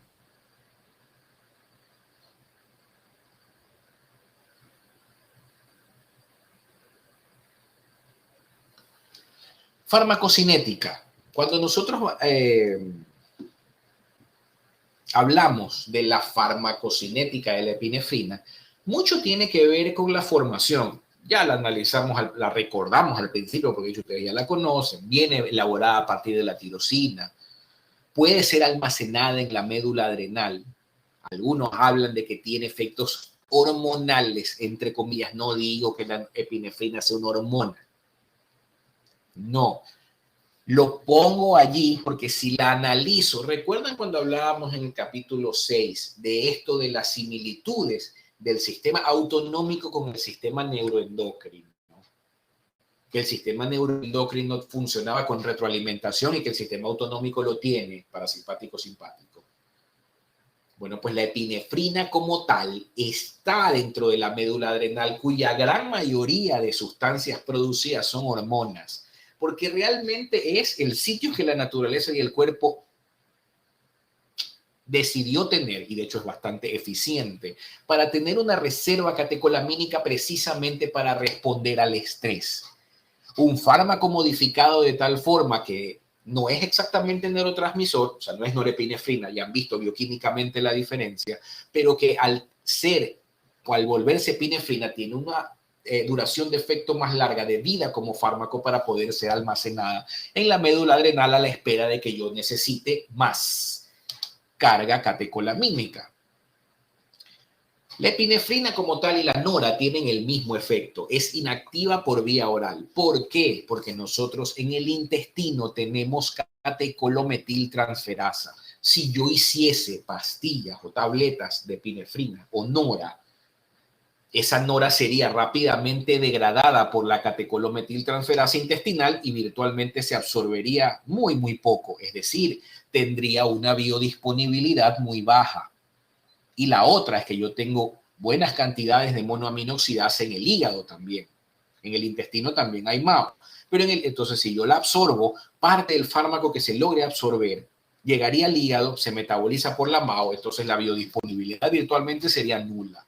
B: Farmacocinética. Cuando nosotros hablamos de la farmacocinética de la epinefrina, mucho tiene que ver con la formación. Ya la analizamos, la recordamos al principio porque ustedes ya la conocen. Viene elaborada a partir de la tirosina. Puede ser almacenada en la médula adrenal. Algunos hablan de que tiene efectos hormonales, entre comillas. No digo que la epinefrina sea una hormona. No, lo pongo allí porque si la analizo, ¿recuerdan cuando hablábamos en el capítulo 6 de esto de las similitudes del sistema autonómico con el sistema neuroendocrino? Que el sistema neuroendocrino funcionaba con retroalimentación y que el sistema autonómico lo tiene parasimpático-simpático. Bueno, pues la epinefrina como tal está dentro de la médula adrenal, cuya gran mayoría de sustancias producidas son hormonas, porque realmente es el sitio que la naturaleza y el cuerpo decidió tener, y de hecho es bastante eficiente, para tener una reserva catecolamínica precisamente para responder al estrés. Un fármaco modificado de tal forma que no es exactamente neurotransmisor, o sea, no es norepinefrina, ya han visto bioquímicamente la diferencia, pero que al ser o al volverse epinefrina tiene una duración de efecto más larga de vida como fármaco para poder ser almacenada en la médula adrenal a la espera de que yo necesite más carga catecolamínica. La epinefrina como tal y la nora tienen el mismo efecto, es inactiva por vía oral. ¿Por qué? Porque nosotros en el intestino tenemos catecolometiltransferasa. Si yo hiciese pastillas o tabletas de epinefrina o nora, esa nora sería rápidamente degradada por la catecolometiltransferasa intestinal y virtualmente se absorbería muy poco, es decir, tendría una biodisponibilidad muy baja. Y la otra es que yo tengo buenas cantidades de monoaminoxidasa en el hígado también. En el intestino también hay MAO. Pero entonces, si yo la absorbo, parte del fármaco que se logre absorber llegaría al hígado, se metaboliza por la MAO, entonces la biodisponibilidad virtualmente sería nula.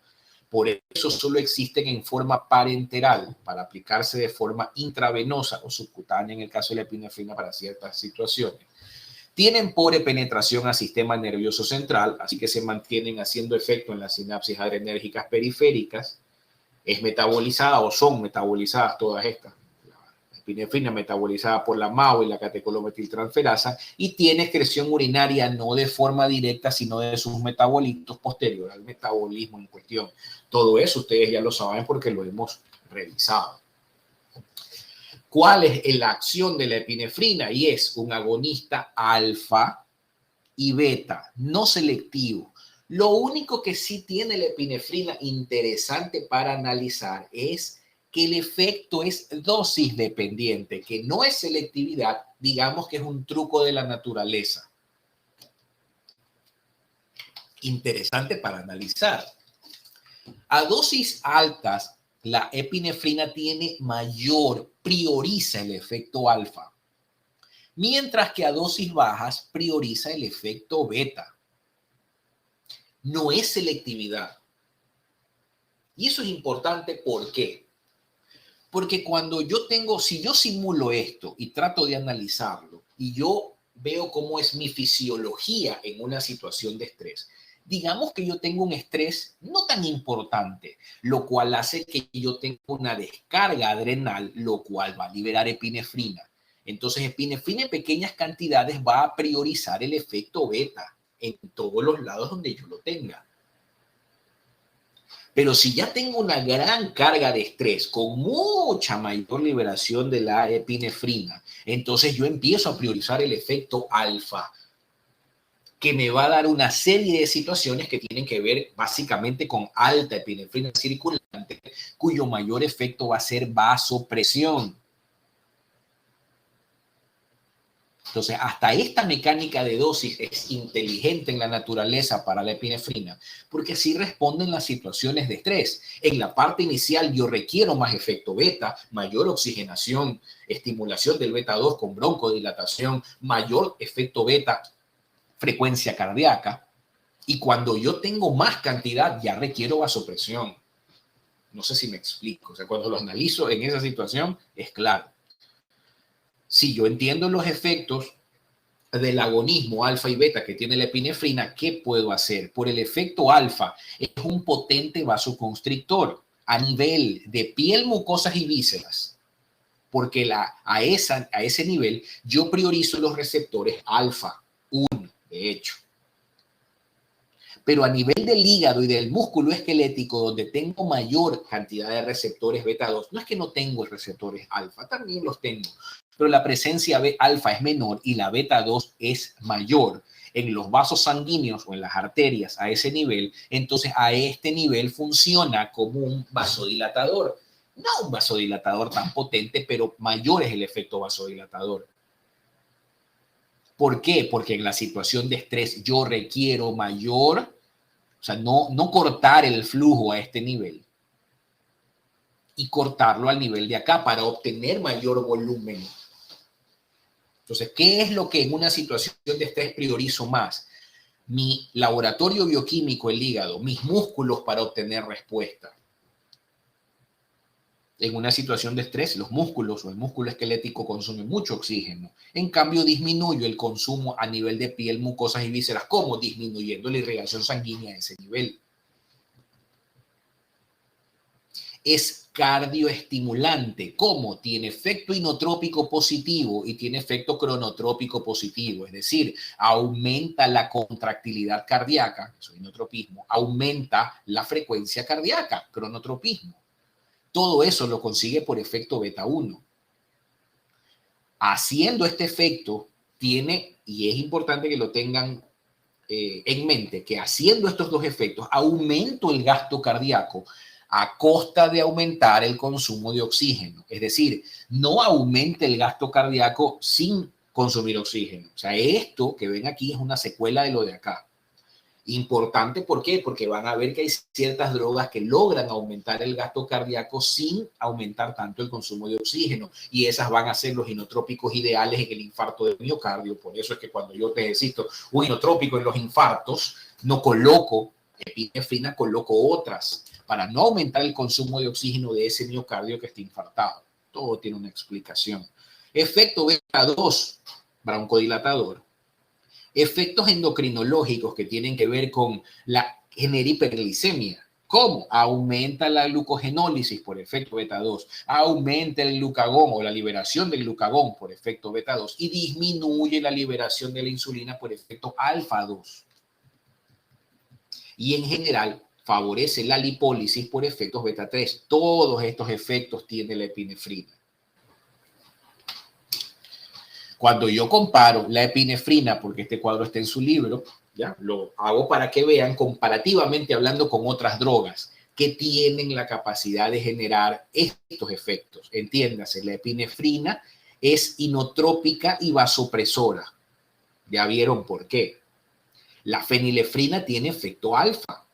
B: Por eso solo existen en forma parenteral para aplicarse de forma intravenosa o subcutánea en el caso de la epinefrina para ciertas situaciones. Tienen pobre penetración al sistema nervioso central, así que se mantienen haciendo efecto en las sinapsis adrenérgicas periféricas. Es metabolizada o son metabolizadas todas estas. La epinefrina metabolizada por la MAO y la catecolometiltransferasa y tiene excreción urinaria no de forma directa, sino de sus metabolitos posterior al metabolismo en cuestión. Todo eso ustedes ya lo saben porque lo hemos revisado. ¿Cuál es la acción de la epinefrina? Y es un agonista alfa y beta, no selectivo. Lo único que sí tiene la epinefrina interesante para analizar es que el efecto es dosis dependiente, que no es selectividad, digamos que es un truco de la naturaleza. Interesante para analizar. A dosis altas, la epinefrina prioriza el efecto alfa, mientras que a dosis bajas prioriza el efecto beta. no es selectividad. Y eso es importante, ¿por qué? Porque cuando yo tengo, si yo simulo esto y trato de analizarlo y yo veo cómo es mi fisiología en una situación de estrés, digamos que yo tengo un estrés no tan importante, lo cual hace que yo tenga una descarga adrenal, lo cual va a liberar epinefrina. Entonces, epinefrina en pequeñas cantidades va a priorizar el efecto beta en todos los lados donde yo lo tenga. Pero si ya tengo una gran carga de estrés con mucha mayor liberación de la epinefrina, entonces yo empiezo a priorizar el efecto alfa, que me va a dar una serie de situaciones que tienen que ver básicamente con alta epinefrina circulante, cuyo mayor efecto va a ser vasopresión. Entonces, hasta esta mecánica de dosis es inteligente en la naturaleza para la epinefrina, porque así responden las situaciones de estrés. En la parte inicial yo requiero más efecto beta, mayor oxigenación, estimulación del beta 2 con broncodilatación, mayor efecto beta, frecuencia cardíaca. Y cuando yo tengo más cantidad, ya requiero vasopresión. No sé si me explico. O sea, cuando lo analizo en esa situación, es claro. Si yo entiendo los efectos del agonismo alfa y beta que tiene la epinefrina, ¿qué puedo hacer? Por el efecto alfa, es un potente vasoconstrictor a nivel de piel, mucosas y vísceras, porque a ese nivel yo priorizo los receptores alfa 1, de hecho. Pero a nivel del hígado y del músculo esquelético, donde tengo mayor cantidad de receptores beta 2, no es que no tengo receptores alfa, también los tengo, pero la presencia alfa es menor y la beta 2 es mayor en los vasos sanguíneos o en las arterias a ese nivel, entonces a este nivel funciona como un vasodilatador. No un vasodilatador tan potente, pero mayor es el efecto vasodilatador. ¿Por qué? Porque en la situación de estrés yo requiero mayor, o sea, no cortar el flujo a este nivel y cortarlo al nivel de acá para obtener mayor volumen. Entonces, ¿qué es lo que en una situación de estrés priorizo más? Mi laboratorio bioquímico, el hígado, mis músculos para obtener respuesta. En una situación de estrés, los músculos o el músculo esquelético consumen mucho oxígeno. En cambio, disminuyo el consumo a nivel de piel, mucosas y vísceras. ¿Cómo? Disminuyendo la irrigación sanguínea a ese nivel. Es cardioestimulante. ¿Cómo? Tiene efecto inotrópico positivo y tiene efecto cronotrópico positivo. Es decir, aumenta la contractilidad cardíaca, eso es inotropismo, aumenta la frecuencia cardíaca, cronotropismo. Todo eso lo consigue por efecto beta 1. Haciendo este efecto, tiene, y es importante que lo tengan en mente, que haciendo estos dos efectos, aumento el gasto cardíaco a costa de aumentar el consumo de oxígeno. Es decir, no aumenta el gasto cardíaco sin consumir oxígeno. O sea, esto que ven aquí es una secuela de lo de acá. Importante, ¿por qué? Porque van a ver que hay ciertas drogas que logran aumentar el gasto cardíaco sin aumentar tanto el consumo de oxígeno, y esas van a ser los inotrópicos ideales en el infarto del miocardio. Por eso es que cuando yo necesito un inotrópico en los infartos, no coloco epinefrina, coloco otras para no aumentar el consumo de oxígeno de ese miocardio que está infartado. Todo tiene una explicación. Efecto beta 2, broncodilatador. Efectos endocrinológicos que tienen que ver con la hiperglicemia. ¿Cómo? Aumenta la glucogenólisis por efecto beta 2, aumenta el glucagón o la liberación del glucagón por efecto beta 2 y disminuye la liberación de la insulina por efecto alfa 2. Y en general favorece la lipólisis por efectos beta 3. Todos estos efectos tiene la epinefrina. Cuando yo comparo la epinefrina, porque este cuadro está en su libro, ¿ya? Lo hago para que vean comparativamente hablando con otras drogas que tienen la capacidad de generar estos efectos. Entiéndase, la epinefrina es inotrópica y vasopresora. Ya vieron por qué. La fenilefrina tiene efecto alfa.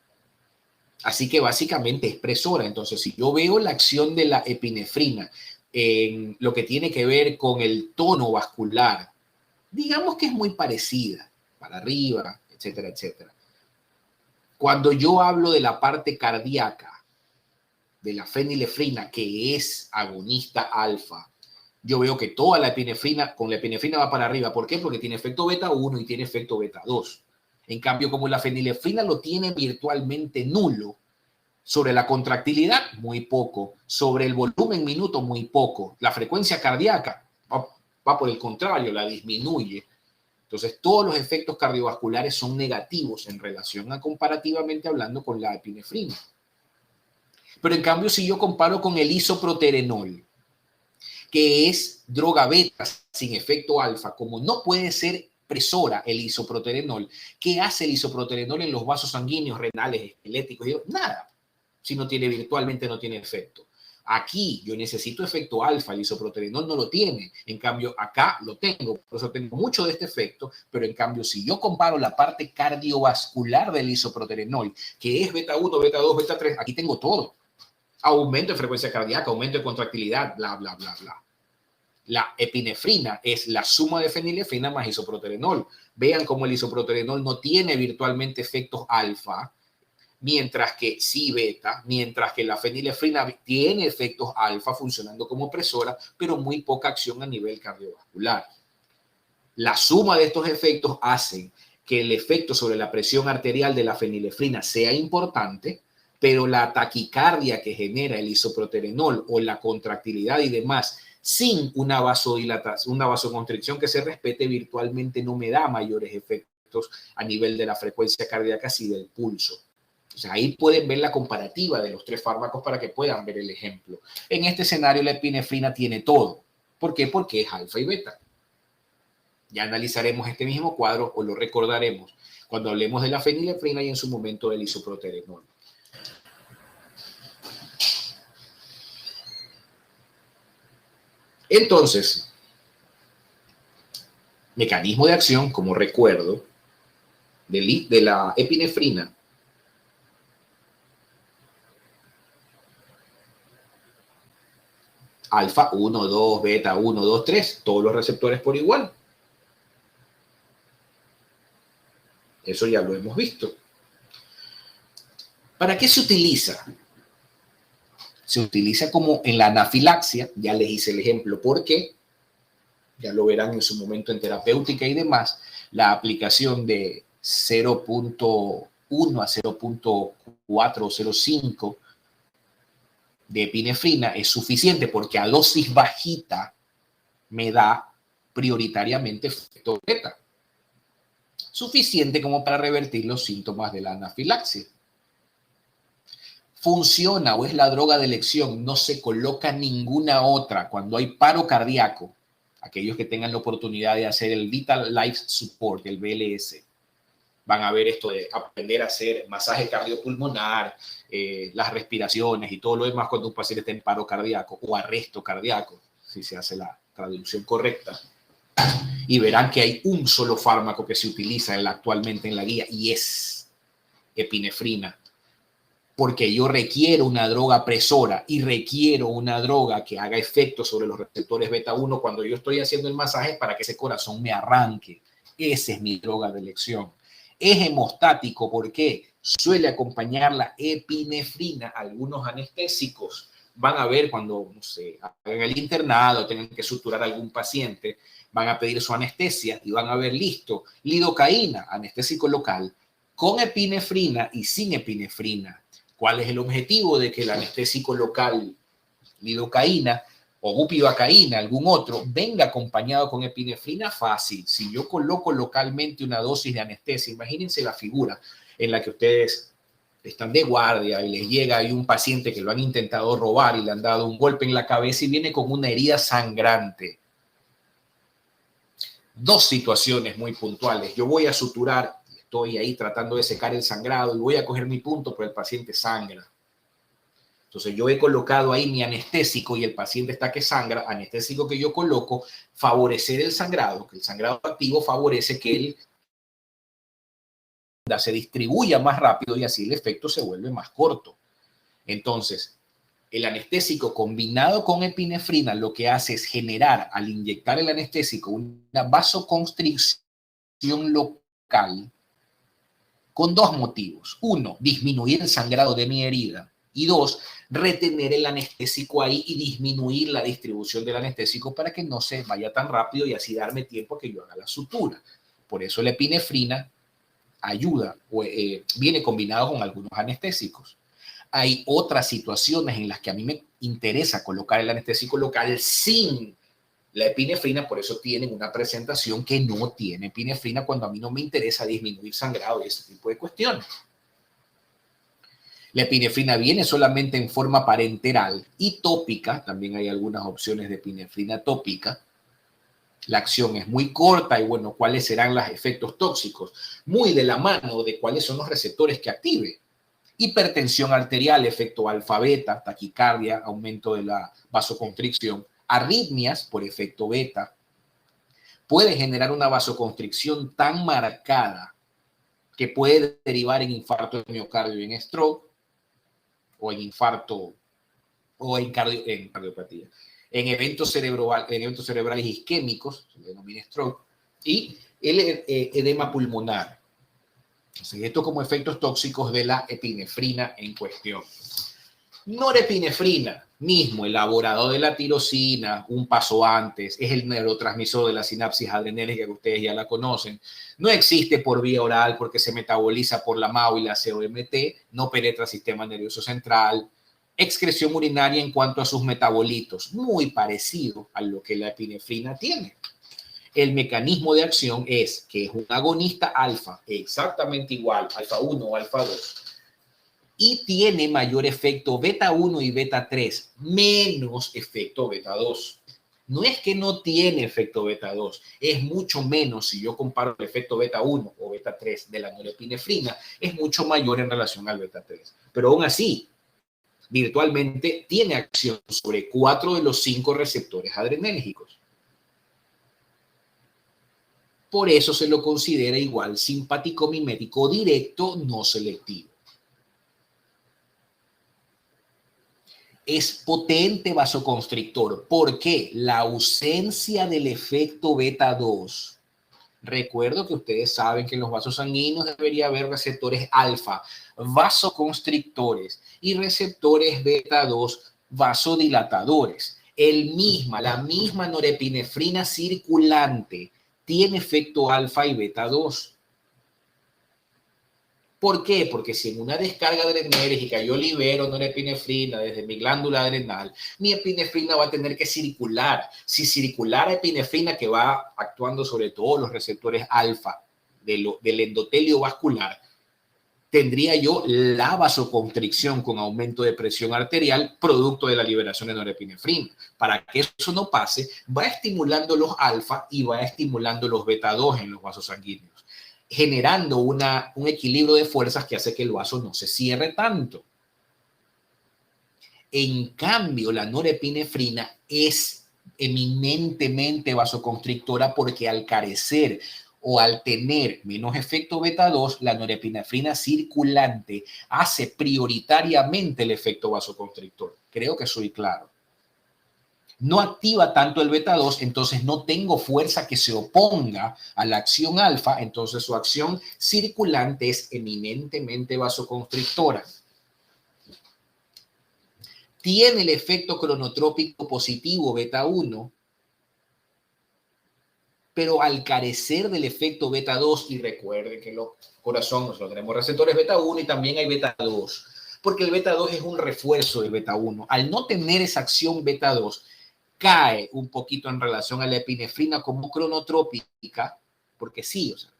B: Así que básicamente es presora. Entonces, si yo veo la acción de la epinefrina en lo que tiene que ver con el tono vascular, digamos que es muy parecida, para arriba, etcétera, etcétera. Cuando yo hablo de la parte cardíaca de la fenilefrina, que es agonista alfa, yo veo que toda la epinefrina, con la epinefrina va para arriba. ¿Por qué? Porque tiene efecto beta 1 y tiene efecto beta 2. En cambio, como la fenilefrina lo tiene virtualmente nulo, sobre la contractilidad, muy poco. Sobre el volumen minuto, muy poco. La frecuencia cardíaca va por el contrario, la disminuye. Entonces, todos los efectos cardiovasculares son negativos en relación a, comparativamente hablando, con la epinefrina. Pero en cambio, si yo comparo con el isoproterenol, que es droga beta sin efecto alfa, como no puede ser presora el isoproterenol, ¿qué hace el isoproterenol en los vasos sanguíneos, renales, esqueléticos? Nada, si no tiene virtualmente, no tiene efecto. Aquí yo necesito efecto alfa, el isoproterenol no lo tiene, en cambio acá lo tengo, por eso tengo mucho de este efecto, pero en cambio si yo comparo la parte cardiovascular del isoproterenol, que es beta 1, beta 2, beta 3, aquí tengo todo. Aumento de frecuencia cardíaca, aumento de contractilidad, bla, bla, bla, bla. La epinefrina es la suma de fenilefrina más isoproterenol. Vean cómo el isoproterenol no tiene virtualmente efectos alfa, mientras que sí beta, mientras que la fenilefrina tiene efectos alfa funcionando como presora, pero muy poca acción a nivel cardiovascular. La suma de estos efectos hacen que el efecto sobre la presión arterial de la fenilefrina sea importante, pero la taquicardia que genera el isoproterenol o la contractilidad y demás sin una vasodilatación, una vasoconstricción que se respete, virtualmente no me da mayores efectos a nivel de la frecuencia cardíaca y del pulso. O sea, ahí pueden ver la comparativa de los tres fármacos para que puedan ver el ejemplo. En este escenario la epinefrina tiene todo. ¿Por qué? Porque es alfa y beta. Ya analizaremos este mismo cuadro o lo recordaremos cuando hablemos de la fenilefrina y en su momento del isoproterenol. Entonces, mecanismo de acción, como recuerdo, de la epinefrina. Alfa 1, 2, beta 1, 2, 3, todos los receptores por igual. Eso ya lo hemos visto. ¿Para qué se utiliza? Se utiliza como en la anafilaxia, ya les hice el ejemplo por qué, ya lo verán en su momento en terapéutica y demás, la aplicación de 0.1 a 0.4 o 0.5 de epinefrina es suficiente porque a dosis bajita me da prioritariamente efecto beta. Suficiente como para revertir los síntomas de la anafilaxia. Funciona o es la droga de elección, no se coloca ninguna otra cuando hay paro cardíaco. Aquellos que tengan la oportunidad de hacer el Vital Life Support, el BLS, van a ver esto de aprender a hacer masaje cardiopulmonar, las respiraciones y todo lo demás cuando un paciente está en paro cardíaco o arresto cardíaco, si se hace la traducción correcta. Y verán que hay un solo fármaco que se utiliza actualmente en la guía y es epinefrina. Porque yo requiero una droga presora y requiero una droga que haga efecto sobre los receptores beta 1 cuando yo estoy haciendo el masaje para que ese corazón me arranque. Esa es mi droga de elección. Es hemostático porque suele acompañar la epinefrina. Algunos anestésicos van a ver cuando, no sé, en el internado tengan que suturar a algún paciente, van a pedir su anestesia y van a ver, listo, lidocaína, anestésico local, con epinefrina y sin epinefrina. ¿Cuál es el objetivo de que el anestésico local, lidocaína o bupivacaína, algún otro, venga acompañado con epinefrina? Fácil. Si yo coloco localmente una dosis de anestesia, imagínense la figura en la que ustedes están de guardia y les llega ahí un paciente que lo han intentado robar y le han dado un golpe en la cabeza y viene con una herida sangrante. Dos situaciones muy puntuales. Yo voy a suturar, estoy ahí tratando de secar el sangrado y voy a coger mi punto, pero el paciente sangra. Entonces yo he colocado ahí mi anestésico y el paciente está que sangra, anestésico que yo coloco, favorecer el sangrado, que el sangrado activo favorece que él se distribuya más rápido y así el efecto se vuelve más corto. Entonces, el anestésico combinado con epinefrina lo que hace es generar, al inyectar el anestésico, una vasoconstricción local con dos motivos. Uno, disminuir el sangrado de mi herida. Y dos, retener el anestésico ahí y disminuir la distribución del anestésico para que no se vaya tan rápido y así darme tiempo a que yo haga la sutura. Por eso la epinefrina ayuda, viene combinado con algunos anestésicos. Hay otras situaciones en las que a mí me interesa colocar el anestésico local sin la epinefrina, por eso tienen una presentación que no tiene epinefrina cuando a mí no me interesa disminuir sangrado y ese tipo de cuestiones. La epinefrina viene solamente en forma parenteral y tópica, también hay algunas opciones de epinefrina tópica. La acción es muy corta y bueno, ¿cuáles serán los efectos tóxicos? Muy de la mano de cuáles son los receptores que active. Hipertensión arterial, efecto alfa-beta, taquicardia, aumento de la vasoconstricción, arritmias por efecto beta. Puede generar una vasoconstricción tan marcada que puede derivar en infarto de miocardio y en stroke, o en infarto, o en cardiopatía. En eventos cerebrales isquémicos, se denomina stroke, y el edema pulmonar. Entonces, esto como efectos tóxicos de la epinefrina en cuestión. Norepinefrina, mismo elaborado de la tirosina, un paso antes, es el neurotransmisor de la sinapsis adrenérgica que ustedes ya la conocen. No existe por vía oral porque se metaboliza por la MAO y la COMT, no penetra el sistema nervioso central. Excreción urinaria en cuanto a sus metabolitos, muy parecido a lo que la epinefrina tiene. El mecanismo de acción es que es un agonista alfa, exactamente igual, alfa 1 o alfa 2, y tiene mayor efecto beta 1 y beta 3, menos efecto beta 2. No es que no tiene efecto beta 2, es mucho menos si yo comparo el efecto beta 1 o beta 3 de la norepinefrina, es mucho mayor en relación al beta 3. Pero aún así, virtualmente tiene acción sobre 4 de los 5 receptores adrenérgicos. Por eso se lo considera igual simpático mimético directo no selectivo. Es potente vasoconstrictor. ¿Por qué? La ausencia del efecto beta 2. Recuerdo que ustedes saben que en los vasos sanguíneos debería haber receptores alfa, vasoconstrictores, y receptores beta 2, vasodilatadores. La misma norepinefrina circulante tiene efecto alfa y beta 2. ¿Por qué? Porque si en una descarga adrenérgica yo libero norepinefrina desde mi glándula adrenal, mi epinefrina va a tener que circular. Si circulara epinefrina que va actuando sobre todos los receptores alfa del endotelio vascular, tendría yo la vasoconstricción con aumento de presión arterial producto de la liberación de norepinefrina. Para que eso no pase, va estimulando los alfa y va estimulando los beta 2 en los vasos sanguíneos, generando un equilibrio de fuerzas que hace que el vaso no se cierre tanto. En cambio, la norepinefrina es eminentemente vasoconstrictora porque al carecer o al tener menos efecto beta 2, la norepinefrina circulante hace prioritariamente el efecto vasoconstrictor. Creo que soy claro. No activa tanto el beta 2, entonces no tengo fuerza que se oponga a la acción alfa, entonces su acción circulante es eminentemente vasoconstrictora. Tiene el efecto cronotrópico positivo beta 1, pero al carecer del efecto beta 2, y recuerden que los corazones nosotros tenemos receptores beta 1 y también hay beta 2, porque el beta 2 es un refuerzo del beta 1. Al no tener esa acción beta 2, cae un poquito en relación a la epinefrina como cronotrópica, porque sí, o sea,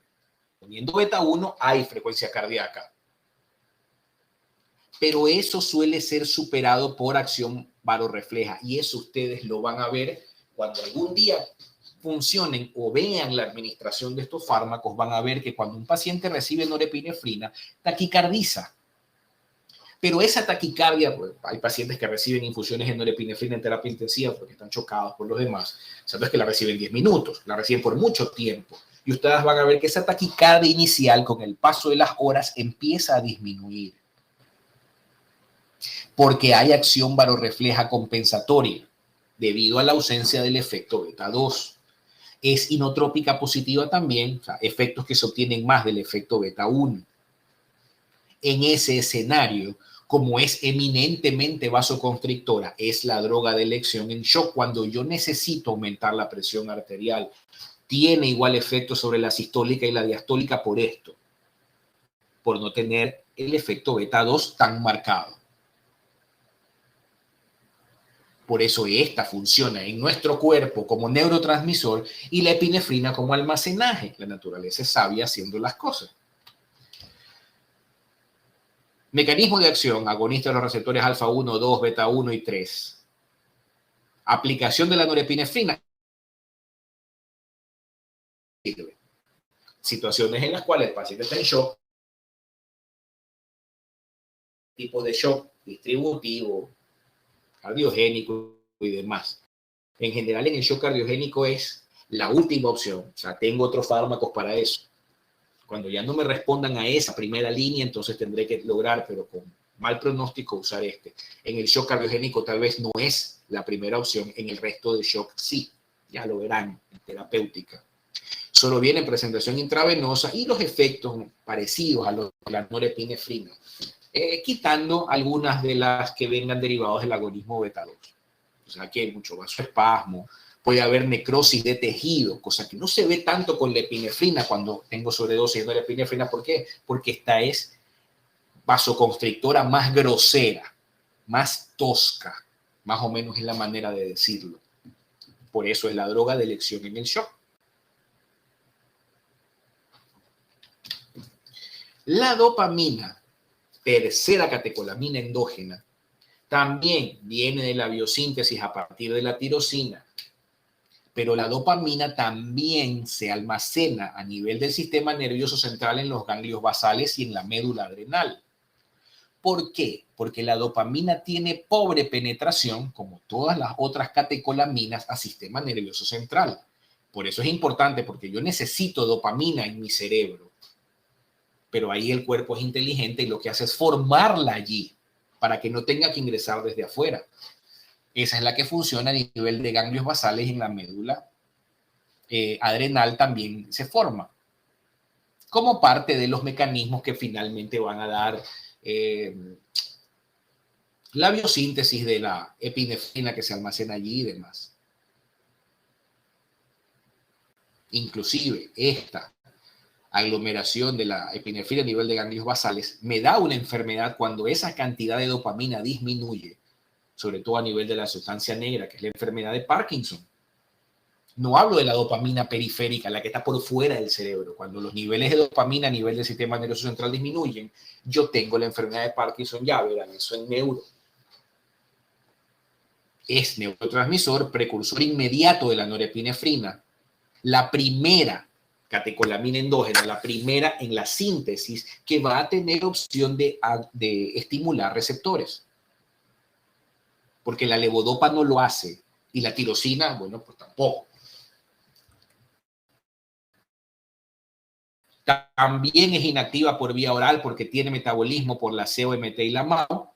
B: poniendo beta 1 hay frecuencia cardíaca. Pero eso suele ser superado por acción varorrefleja y eso ustedes lo van a ver cuando algún día funcionen o vean la administración de estos fármacos, van a ver que cuando un paciente recibe norepinefrina, taquicardiza. Pero esa taquicardia, pues, hay pacientes que reciben infusiones de norepinefrina en terapia intensiva porque están chocados por los demás. Sabes que la reciben 10 minutos, la reciben por mucho tiempo. Y ustedes van a ver que esa taquicardia inicial, con el paso de las horas, empieza a disminuir. Porque hay acción varorrefleja compensatoria debido a la ausencia del efecto beta 2. Es inotrópica positiva también, o sea, efectos que se obtienen más del efecto beta 1. En ese escenario, como es eminentemente vasoconstrictora, es la droga de elección en shock cuando yo necesito aumentar la presión arterial. Tiene igual efecto sobre la sistólica y la diastólica por esto, por no tener el efecto beta 2 tan marcado. Por eso esta funciona en nuestro cuerpo como neurotransmisor y la epinefrina como almacenaje. La naturaleza es sabia haciendo las cosas. Mecanismo de acción, agonista de los receptores alfa 1, 2, beta 1 y 3. Aplicación de la norepinefrina. Situaciones en las cuales el paciente está en shock, tipo de shock distributivo, cardiogénico y demás. En general, en el shock cardiogénico es la última opción. O sea, tengo otros fármacos para eso. Cuando ya no me respondan a esa primera línea, entonces tendré que lograr, pero con mal pronóstico, usar este. En el shock cardiogénico tal vez no es la primera opción, en el resto del shock sí. Ya lo verán en terapéutica. Solo viene en presentación intravenosa y los efectos parecidos a los de la norepinefrina, quitando algunas de las que vengan derivados del agonismo beta 2. O sea, aquí hay mucho vasoespasmo, puede haber necrosis de tejido, cosa que no se ve tanto con la epinefrina cuando tengo sobredosis de norepinefrina. ¿Por qué? Porque esta es vasoconstrictora más grosera, más tosca, más o menos es la manera de decirlo. Por eso es la droga de elección en el shock. La dopamina, tercera catecolamina endógena, también viene de la biosíntesis a partir de la tirosina, pero la dopamina también se almacena a nivel del sistema nervioso central en los ganglios basales y en la médula adrenal. ¿Por qué? Porque la dopamina tiene pobre penetración, como todas las otras catecolaminas, al sistema nervioso central. Por eso es importante, porque yo necesito dopamina en mi cerebro. Pero ahí el cuerpo es inteligente y lo que hace es formarla allí para que no tenga que ingresar desde afuera. Esa es la que funciona a nivel de ganglios basales y en la médula adrenal también se forma como parte de los mecanismos que finalmente van a dar la biosíntesis de la epinefrina que se almacena allí y demás. Inclusive esta aglomeración de la epinefrina a nivel de ganglios basales me da una enfermedad cuando esa cantidad de dopamina disminuye, sobre todo a nivel de la sustancia negra, que es la enfermedad de Parkinson. No hablo de la dopamina periférica, la que está por fuera del cerebro. Cuando los niveles de dopamina a nivel del sistema nervioso central disminuyen, yo tengo la enfermedad de Parkinson. Ya verán, eso en neuro. Es neurotransmisor, precursor inmediato de la norepinefrina. La primera catecolamina endógena, la primera en la síntesis que va a tener opción de estimular receptores. Porque la levodopa no lo hace y la tirosina, bueno, pues tampoco. También es inactiva por vía oral porque tiene metabolismo por la COMT y la MAO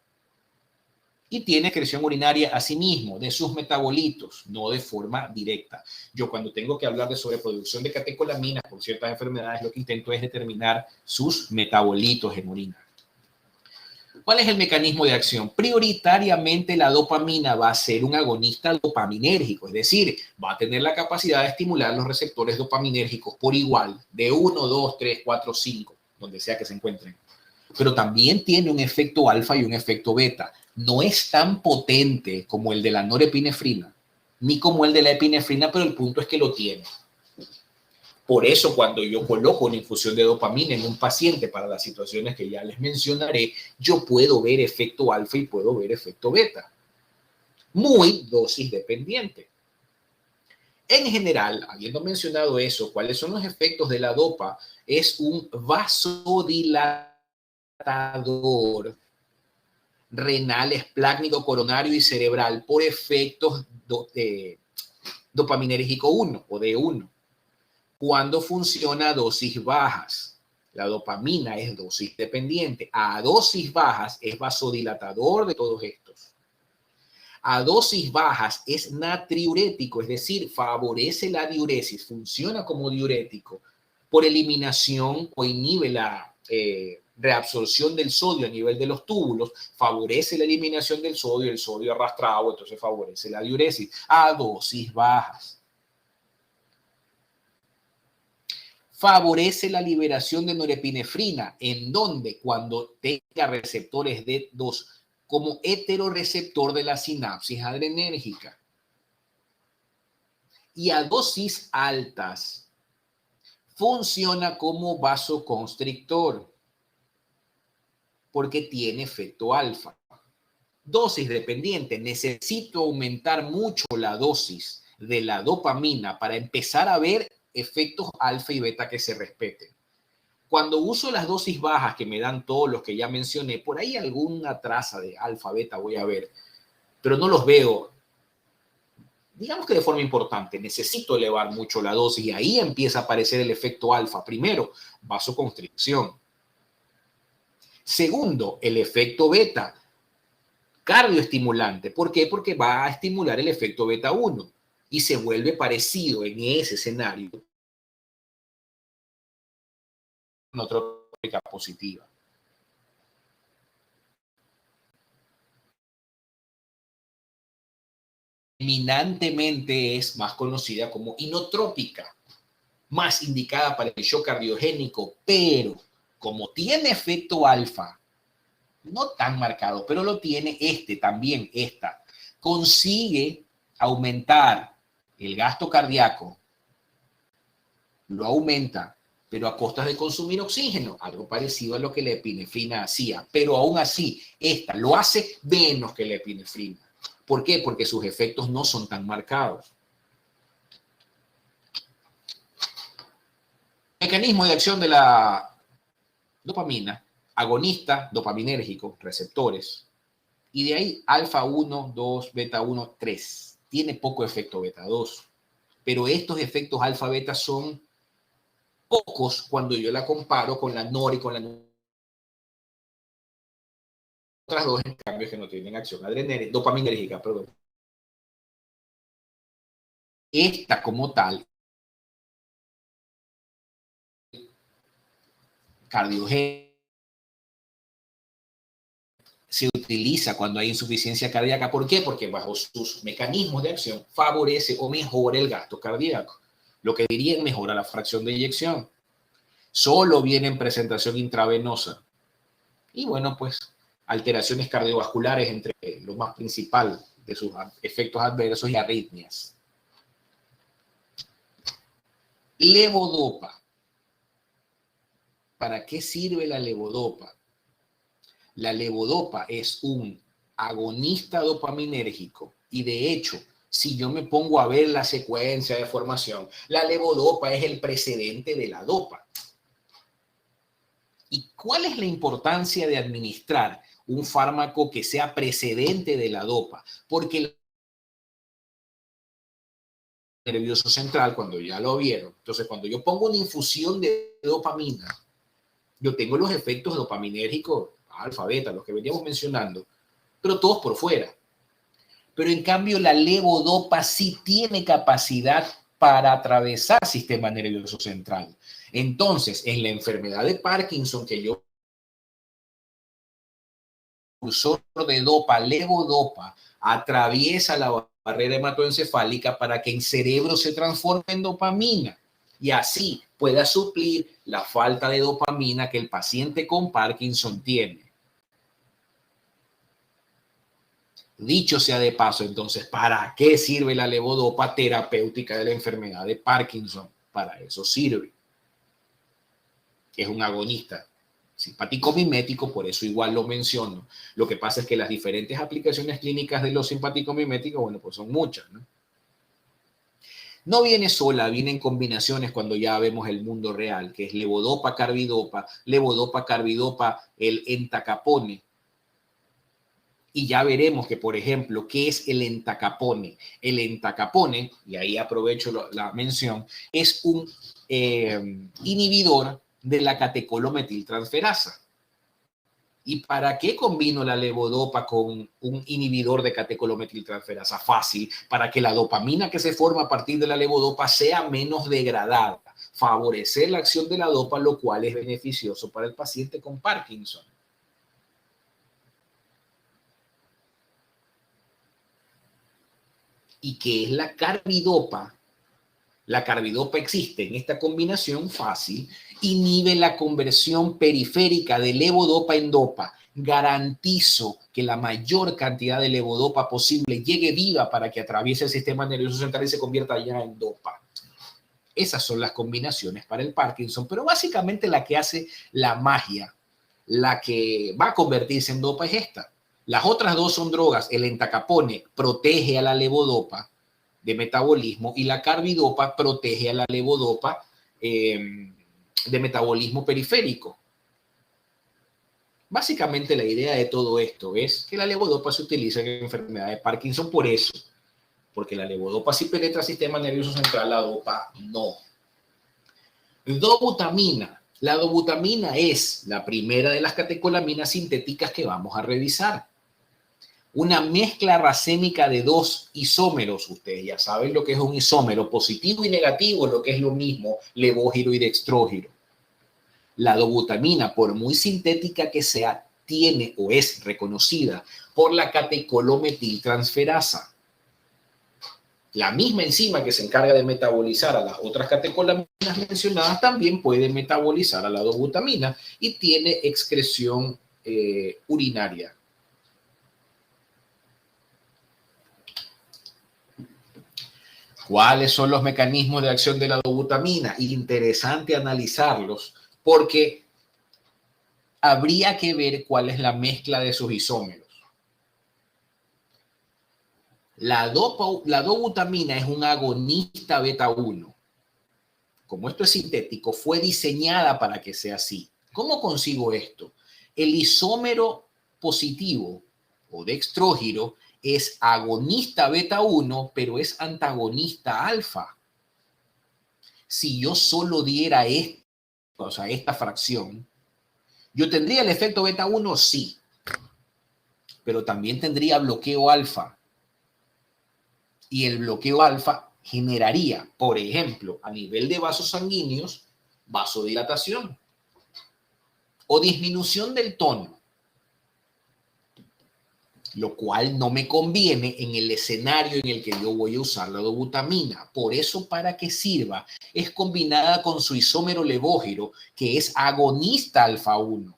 B: y tiene excreción urinaria asimismo de sus metabolitos, no de forma directa. Yo cuando tengo que hablar de sobreproducción de catecolaminas por ciertas enfermedades, lo que intento es determinar sus metabolitos en orina. ¿Cuál es el mecanismo de acción? Prioritariamente la dopamina va a ser un agonista dopaminérgico, es decir, va a tener la capacidad de estimular los receptores dopaminérgicos por igual, de 1, 2, 3, 4, 5, donde sea que se encuentren. Pero también tiene un efecto alfa y un efecto beta. No es tan potente como el de la norepinefrina, ni como el de la epinefrina, pero el punto es que lo tiene. Por eso, cuando yo coloco una infusión de dopamina en un paciente para las situaciones que ya les mencionaré, yo puedo ver efecto alfa y puedo ver efecto beta. Muy dosis dependiente. En general, habiendo mencionado eso, ¿cuáles son los efectos de la dopa? Es un vasodilatador renal, esplácnico, coronario y cerebral por efectos dopaminérgico 1 o D1. Cuando funciona a dosis bajas. La dopamina es dosis dependiente. A dosis bajas es vasodilatador de todos estos. A dosis bajas es natriurético, es decir, favorece la diuresis, funciona como diurético por eliminación o inhibe la reabsorción del sodio a nivel de los túbulos, favorece la eliminación del sodio, el sodio arrastrado, entonces favorece la diuresis a dosis bajas. Favorece la liberación de norepinefrina, en donde cuando tenga receptores D2 como heteroreceptor de la sinapsis adrenérgica. Y a dosis altas funciona como vasoconstrictor porque tiene efecto alfa. Dosis dependiente, necesito aumentar mucho la dosis de la dopamina para empezar a ver efectos alfa y beta que se respeten. Cuando uso las dosis bajas que me dan todos los que ya mencioné, por ahí alguna traza de alfa, beta voy a ver, pero no los veo, digamos que de forma importante. Necesito elevar mucho la dosis y ahí empieza a aparecer el efecto alfa. Primero, vasoconstricción. Segundo, el efecto beta, cardioestimulante. ¿Por qué? Porque va a estimular el efecto beta 1 y se vuelve parecido en ese escenario con otra positiva. Eminentemente es más conocida como inotrópica, más indicada para el shock cardiogénico, pero como tiene efecto alfa, no tan marcado, pero lo tiene también esta, consigue aumentar el gasto cardíaco, lo aumenta, pero a costas de consumir oxígeno, algo parecido a lo que la epinefrina hacía, pero aún así, esta lo hace menos que la epinefrina. ¿Por qué? Porque sus efectos no son tan marcados. Mecanismo de acción de la dopamina, agonista dopaminérgico, receptores, y de ahí alfa 1, 2, beta 1, 3. Tiene poco efecto beta 2, pero estos efectos alfa beta son pocos cuando yo la comparo con la NOR y con la otras dos en cambio que no tienen acción dopaminérgica, perdón. Esta como tal, cardiogénica, se utiliza cuando hay insuficiencia cardíaca. ¿Por qué? Porque bajo sus mecanismos de acción favorece o mejora el gasto cardíaco. Lo que dirían mejora la fracción de eyección. Solo viene en presentación intravenosa. Y bueno, pues alteraciones cardiovasculares entre lo más principal de sus efectos adversos y arritmias. Levodopa. ¿Para qué sirve la levodopa? La levodopa es un agonista dopaminérgico y de hecho, si yo me pongo a ver la secuencia de formación, la levodopa es el precedente de la dopa. ¿Y cuál es la importancia de administrar un fármaco que sea precedente de la dopa? Porque el nervioso central, cuando ya lo vieron, entonces cuando yo pongo una infusión de dopamina, yo tengo los efectos dopaminérgicos, alfa, beta, los que veníamos mencionando, pero todos por fuera. Pero en cambio la levodopa sí tiene capacidad para atravesar el sistema nervioso central. Entonces, en la enfermedad de Parkinson que yo cursor de dopa, levodopa, atraviesa la barrera hematoencefálica para que el cerebro se transforme en dopamina y así pueda suplir la falta de dopamina que el paciente con Parkinson tiene. Dicho sea de paso, entonces, ¿para qué sirve la levodopa terapéutica de la enfermedad de Parkinson? Para eso sirve. Es un agonista simpático-mimético, por eso igual lo menciono. Lo que pasa es que las diferentes aplicaciones clínicas de los simpático-miméticos, bueno, pues son muchas, ¿no? No viene sola, viene en combinaciones cuando ya vemos el mundo real, que es levodopa, carbidopa, el entacapone. Y ya veremos que, por ejemplo, ¿qué es el entacapone? El entacapone, y ahí aprovecho la mención, es un inhibidor de la catecolometiltransferasa. ¿Y para qué combino la levodopa con un inhibidor de catecolometiltransferasa? Fácil, para que la dopamina que se forma a partir de la levodopa sea menos degradada. favorecer la acción de la dopa, lo cual es beneficioso para el paciente con Parkinson. ¿Y qué es la carbidopa? La carbidopa existe en esta combinación fácil, inhibe la conversión periférica de levodopa en dopa. Garantizo que la mayor cantidad de levodopa posible llegue viva para que atraviese el sistema nervioso central y se convierta ya en dopa. Esas son las combinaciones para el Parkinson, pero básicamente la que hace la magia, la que va a convertirse en dopa es esta. Las otras dos son drogas. El entacapone protege a la levodopa de metabolismo y la carbidopa protege a la levodopa de metabolismo periférico. Básicamente la idea de todo esto es que la levodopa se utiliza en la enfermedad de Parkinson por eso, porque la levodopa sí penetra el sistema nervioso central, la dopa no. Dobutamina. La dobutamina es la primera de las catecolaminas sintéticas que vamos a revisar. Una mezcla racémica de dos isómeros. Ustedes ya saben lo que es un isómero, positivo y negativo, lo que es lo mismo, levógiro y dextrógiro. La dobutamina, por muy sintética que sea, tiene o es reconocida por la catecolometiltransferasa. La misma enzima que se encarga de metabolizar a las otras catecolaminas mencionadas también puede metabolizar a la dobutamina y tiene excreción urinaria. ¿Cuáles son los mecanismos de acción de la dobutamina? Interesante analizarlos porque habría que ver cuál es la mezcla de sus isómeros. La dobutamina es un agonista beta 1. Como esto es sintético, fue diseñada para que sea así. ¿Cómo consigo esto? El isómero positivo o dextrógiro es agonista beta 1, pero es antagonista alfa. Si yo solo diera esta fracción, ¿yo tendría el efecto beta 1? Sí. Pero también tendría bloqueo alfa. Y el bloqueo alfa generaría, por ejemplo, a nivel de vasos sanguíneos, vasodilatación o disminución del tono, lo cual no me conviene en el escenario en el que yo voy a usar la dobutamina. Por eso, para que sirva, es combinada con su isómero levógiro, que es agonista alfa 1,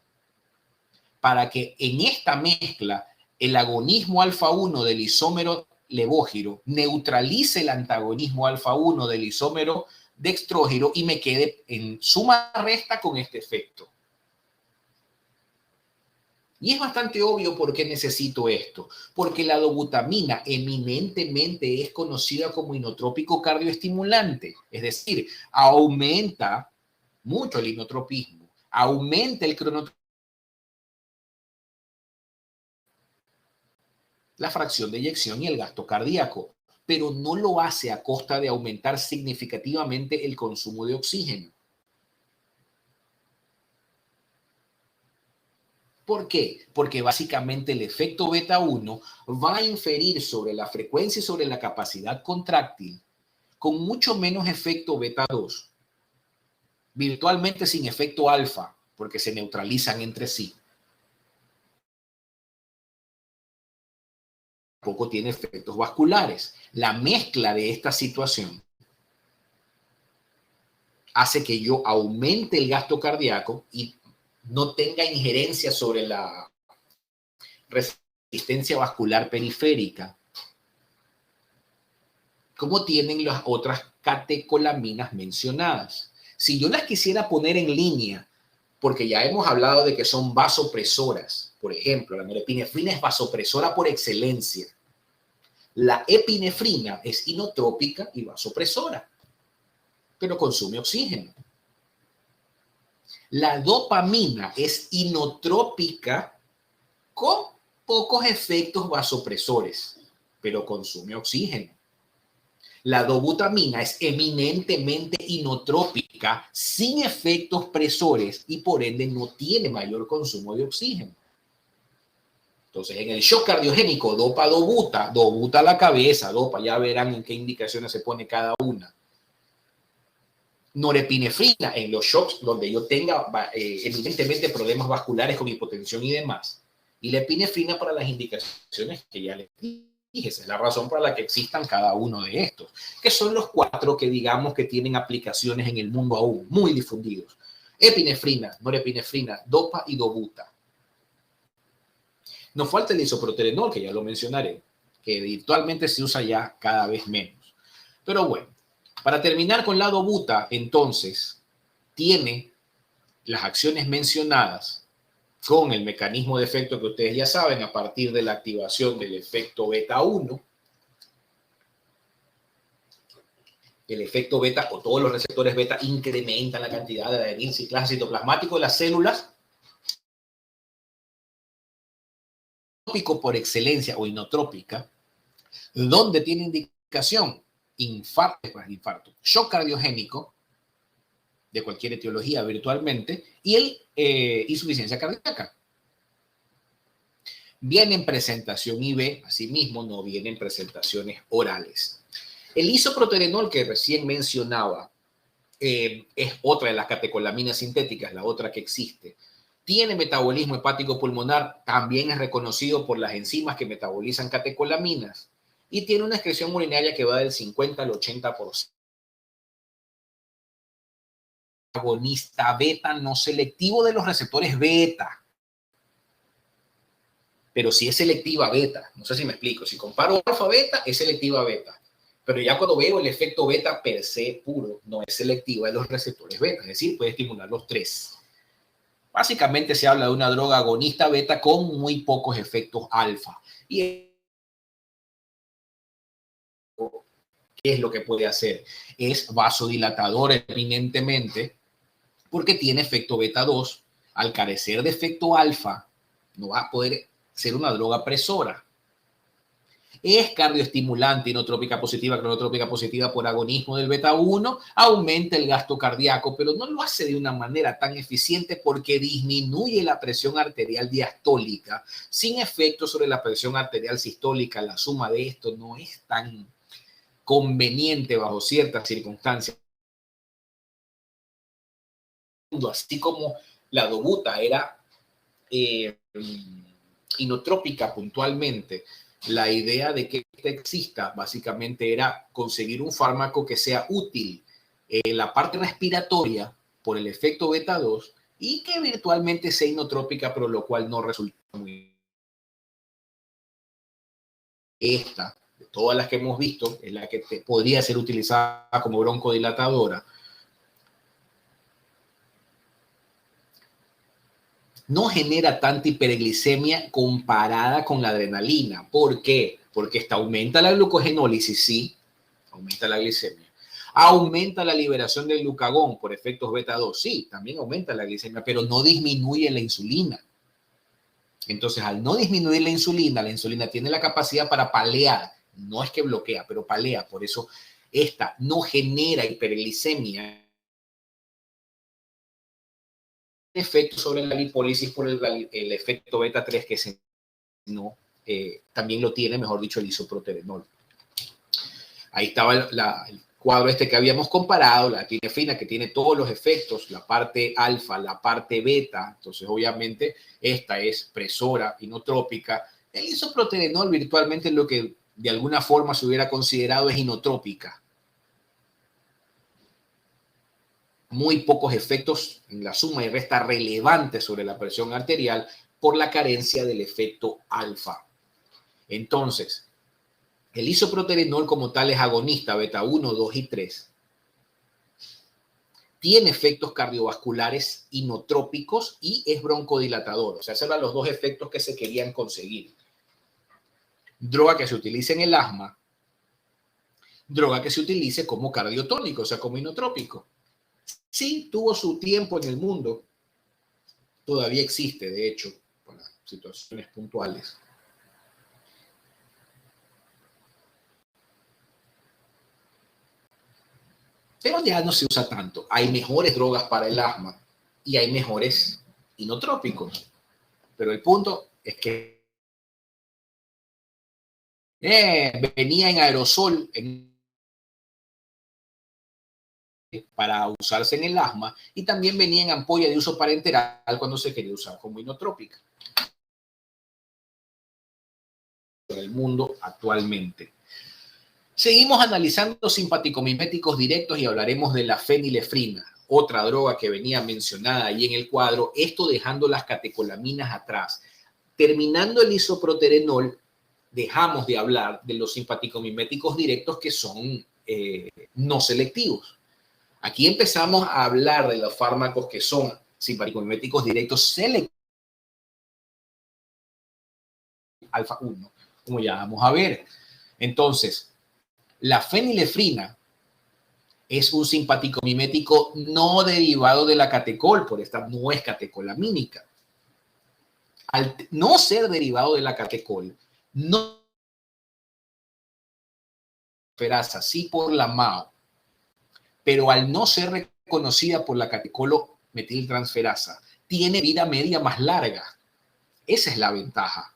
B: para que en esta mezcla el agonismo alfa 1 del isómero levógiro neutralice el antagonismo alfa 1 del isómero dextrógiro y me quede en suma resta con este efecto. Y es bastante obvio por qué necesito esto, porque la dobutamina eminentemente es conocida como inotrópico cardioestimulante, es decir, aumenta mucho el inotropismo, aumenta el cronotropismo, la fracción de eyección y el gasto cardíaco, pero no lo hace a costa de aumentar significativamente el consumo de oxígeno. ¿Por qué? Porque básicamente el efecto beta 1 va a inferir sobre la frecuencia y sobre la capacidad contráctil con mucho menos efecto beta 2, virtualmente sin efecto alfa, porque se neutralizan entre sí. Tampoco tiene efectos vasculares. La mezcla de esta situación hace que yo aumente el gasto cardíaco y no tenga injerencia sobre la resistencia vascular periférica, como tienen las otras catecolaminas mencionadas. Si yo las quisiera poner en línea, porque ya hemos hablado de que son vasopresoras, por ejemplo, la norepinefrina es vasopresora por excelencia. La epinefrina es inotrópica y vasopresora, pero consume oxígeno. La dopamina es inotrópica con pocos efectos vasopresores, pero consume oxígeno. La dobutamina es eminentemente inotrópica, sin efectos presores y por ende no tiene mayor consumo de oxígeno. Entonces, en el shock cardiogénico, dopa, dobuta la cabeza, dopa, ya verán en qué indicaciones se pone cada una. Norepinefrina en los shocks donde yo tenga evidentemente problemas vasculares con hipotensión y demás. Y la epinefrina para las indicaciones que ya les dije. Esa es la razón por la que existan cada uno de estos, que son los 4 que digamos que tienen aplicaciones en el mundo aún muy difundidos. Epinefrina, norepinefrina, dopa y dobuta. Nos falta el isoproterenol, que ya lo mencionaré, que virtualmente se usa ya cada vez menos. Pero bueno, para terminar con la dobuta, entonces, tiene las acciones mencionadas con el mecanismo de efecto que ustedes ya saben, a partir de la activación del efecto beta 1, el efecto beta o todos los receptores beta incrementan la cantidad de adenina ciclasa citoplasmático de las células. Inotrópico por excelencia o inotrópica, donde tiene indicación infarto, shock cardiogénico de cualquier etiología virtualmente y insuficiencia cardíaca. Viene en presentación IV, asimismo no vienen presentaciones orales. El isoproterenol que recién mencionaba es otra de las catecolaminas sintéticas, la otra que existe. Tiene metabolismo hepático pulmonar, también es reconocido por las enzimas que metabolizan catecolaminas y tiene una excreción urinaria que va del 50 al 80%. Agonista beta no selectivo de los receptores beta, pero sí es selectiva beta. No sé si me explico. Si comparo alfa beta, es selectiva beta. Pero ya cuando veo el efecto beta per se puro, no es selectiva de los receptores beta, es decir, puede estimular los 3. Básicamente se habla de una droga agonista beta con muy pocos efectos alfa. ¿Y qué es lo que puede hacer? Es vasodilatador eminentemente porque tiene efecto beta 2. Al carecer de efecto alfa, no va a poder ser una droga presora. Es cardioestimulante, inotrópica positiva, cronotrópica positiva por agonismo del beta 1, aumenta el gasto cardíaco, pero no lo hace de una manera tan eficiente porque disminuye la presión arterial diastólica, sin efecto sobre la presión arterial sistólica. La suma de esto no es tan conveniente bajo ciertas circunstancias. Así como la dobuta era inotrópica puntualmente, la idea de que exista básicamente era conseguir un fármaco que sea útil en la parte respiratoria por el efecto beta 2 y que virtualmente sea inotrópica, pero lo cual no resulta muy. Esta, de todas las que hemos visto, es la que podría ser utilizada como broncodilatadora. No genera tanta hiperglicemia comparada con la adrenalina. ¿Por qué? Porque esta aumenta la glucogenólisis, sí, aumenta la glicemia. Aumenta la liberación del glucagón por efectos beta 2, sí, también aumenta la glicemia, pero no disminuye la insulina. Entonces, al no disminuir la insulina tiene la capacidad para palear, no es que bloquea, pero palea, por eso esta no genera hiperglicemia. Efecto sobre la lipólisis por el efecto beta 3 que se no, también lo tiene, mejor dicho, el isoproterenol. Ahí estaba el cuadro este que habíamos comparado, la epinefrina que tiene todos los efectos, la parte alfa, la parte beta, entonces obviamente esta es presora, inotrópica. El isoproterenol virtualmente lo que de alguna forma se hubiera considerado es inotrópica. Muy pocos efectos en la suma y resta relevante sobre la presión arterial por la carencia del efecto alfa. Entonces, el isoproterenol como tal es agonista beta 1, 2 y 3. Tiene efectos cardiovasculares inotrópicos y es broncodilatador. O sea, esos eran los dos efectos que se querían conseguir. Droga que se utilice en el asma, droga que se utilice como cardiotónico, o sea, como inotrópico. Sí, tuvo su tiempo en el mundo, todavía existe, de hecho, para situaciones puntuales. Pero ya no se usa tanto. Hay mejores drogas para el asma y hay mejores inotrópicos. Pero el punto es que venía en aerosol, en para usarse en el asma y también venía en ampolla de uso parenteral cuando se quería usar como inotrópica. En el mundo actualmente. Seguimos analizando simpaticomiméticos directos y hablaremos de la fenilefrina, otra droga que venía mencionada ahí en el cuadro, esto dejando las catecolaminas atrás. Terminando el isoproterenol, dejamos de hablar de los simpaticomiméticos directos que son no selectivos. Aquí empezamos a hablar de los fármacos que son simpaticomiméticos directos selectivos. Alfa 1, como ya vamos a ver. Entonces, la fenilefrina es un simpaticomimético no derivado de la catecol, por esta no es catecolamínica. Al no ser derivado de la catecol, no transferasa, sí por la MAO, pero al no ser reconocida por la catecolo metiltransferasa, tiene vida media más larga. Esa es la ventaja.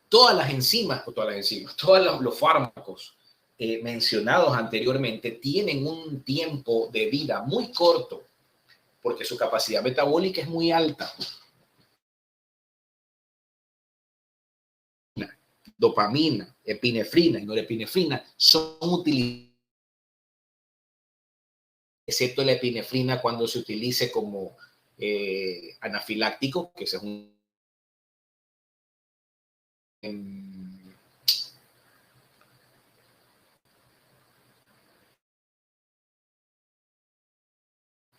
B: Todas todos los fármacos mencionados anteriormente tienen un tiempo de vida muy corto porque su capacidad metabólica es muy alta. Dopamina, epinefrina y norepinefrina son utilizadas, excepto la epinefrina cuando se utilice como anafiláctico, que es un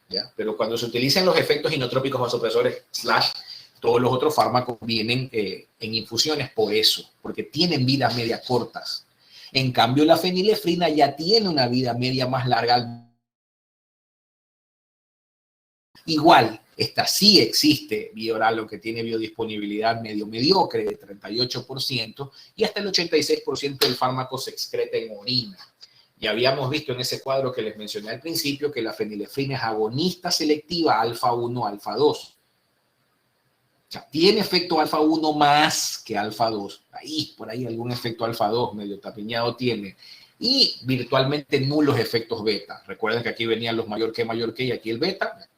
B: ¿ya? Pero cuando se utilizan los efectos inotrópicos vasopresores / todos los otros fármacos vienen en infusiones por eso, porque tienen vidas media cortas. En cambio, la fenilefrina ya tiene una vida media más larga. Igual, esta sí existe Bioralo, que tiene biodisponibilidad medio mediocre de 38% y hasta el 86% del fármaco se excreta en orina. Ya habíamos visto en ese cuadro que les mencioné al principio que la fenilefrina es agonista selectiva alfa 1, alfa 2. O sea, tiene efecto alfa 1 más que alfa 2. Por ahí algún efecto alfa 2 medio tapiñado tiene. Y virtualmente nulos efectos beta. Recuerden que aquí venían los mayor que y aquí el beta.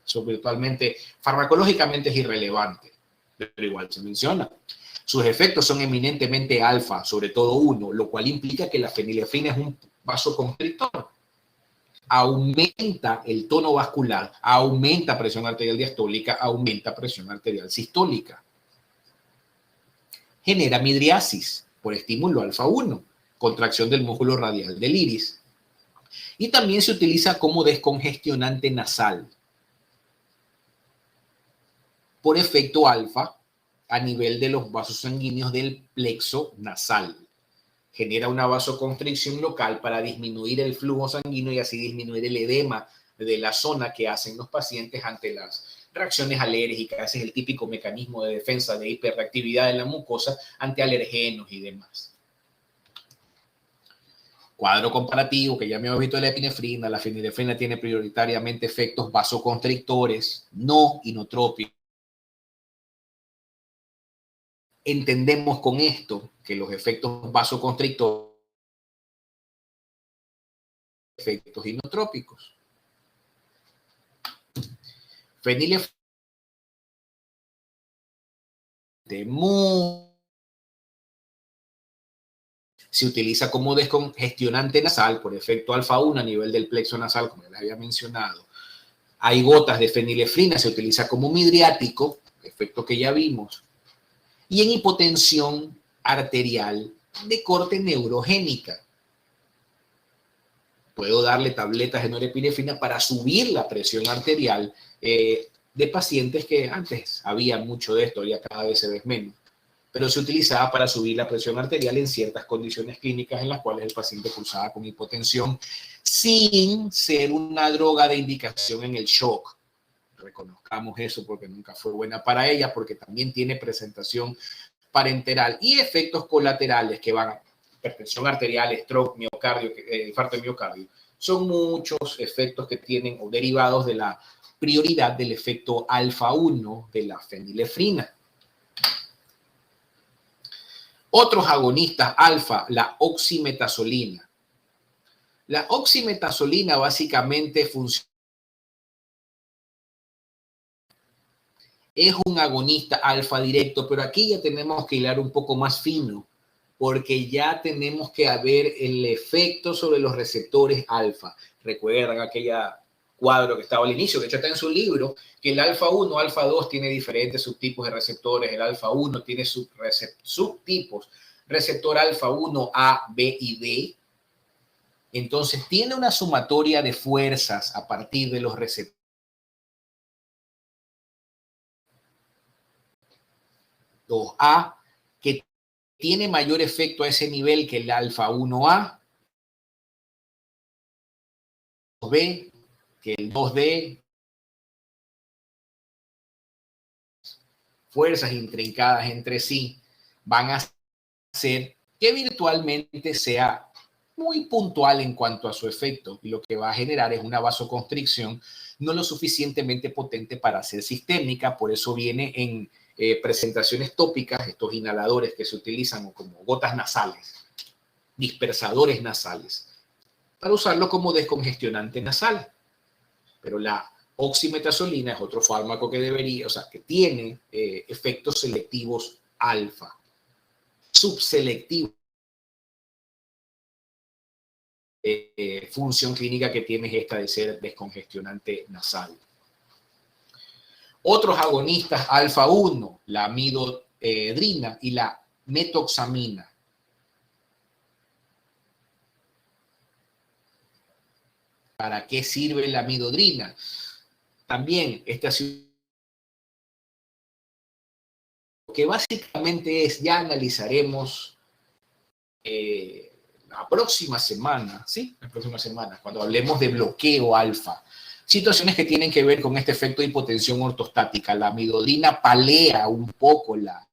B: Eso virtualmente, farmacológicamente es irrelevante, pero igual se menciona. Sus efectos son eminentemente alfa, sobre todo 1, lo cual implica que la fenilefrina es un vasoconstrictor. Aumenta el tono vascular, aumenta presión arterial diastólica, aumenta presión arterial sistólica. Genera midriasis por estímulo alfa 1, contracción del músculo radial del iris. Y también se utiliza como descongestionante nasal por efecto alfa a nivel de los vasos sanguíneos del plexo nasal. Genera una vasoconstricción local para disminuir el flujo sanguíneo y así disminuir el edema de la zona que hacen los pacientes ante las reacciones alérgicas. Ese es el típico mecanismo de defensa de hiperreactividad de la mucosa ante alergenos y demás. Cuadro comparativo que ya me hemos visto de la epinefrina. La fenilefrina tiene prioritariamente efectos vasoconstrictores, no inotrópicos. Entendemos con esto que los efectos vasoconstrictores son efectos inotrópicos. Fenilefrina se utiliza como descongestionante nasal por efecto alfa 1 a nivel del plexo nasal, como les había mencionado. Hay gotas de fenilefrina, se utiliza como midriático, efecto que ya vimos. Y en hipotensión arterial de corte neurogénica. Puedo darle tabletas de norepinefrina para subir la presión arterial de pacientes que antes había mucho de esto, ya cada vez se ve menos. Pero se utilizaba para subir la presión arterial en ciertas condiciones clínicas en las cuales el paciente cursaba con hipotensión sin ser una droga de indicación en el shock. Reconozcamos eso porque nunca fue buena para ella, porque también tiene presentación parenteral y efectos colaterales que van a hipertensión arterial, stroke, miocardio, infarto de miocardio. Son muchos efectos que tienen o derivados de la prioridad del efecto alfa 1 de la fenilefrina. Otros agonistas alfa, la oximetazolina. La oximetazolina básicamente funciona. Es un agonista alfa directo, pero aquí ya tenemos que hilar un poco más fino, porque ya tenemos que ver el efecto sobre los receptores alfa. Recuerdan aquella cuadro que estaba al inicio, que hecho está en su libro, que el alfa 1, alfa 2 tiene diferentes subtipos de receptores. El alfa 1 tiene subtipos, receptor alfa 1, A, B y D. Entonces tiene una sumatoria de fuerzas a partir de los receptores. 2A, que tiene mayor efecto a ese nivel que el alfa 1A, 2B, que el 2D, fuerzas intrincadas entre sí, van a hacer que virtualmente sea muy puntual en cuanto a su efecto, y lo que va a generar es una vasoconstricción no lo suficientemente potente para ser sistémica. Por eso viene en presentaciones tópicas estos inhaladores que se utilizan como gotas nasales, dispersadores nasales, para usarlo como descongestionante nasal. Pero la oximetazolina es otro fármaco que debería, o sea, que tiene efectos selectivos alfa, subselectivos. Función clínica que tiene es esta de ser descongestionante nasal. Otros agonistas alfa 1, la amidodrina y la metoxamina. ¿Para qué sirve la amidodrina? También esta que básicamente es, ya analizaremos la próxima semana, ¿sí? La próxima semana, cuando hablemos de bloqueo alfa. Situaciones que tienen que ver con este efecto de hipotensión ortostática. La amidodrina palea un poco la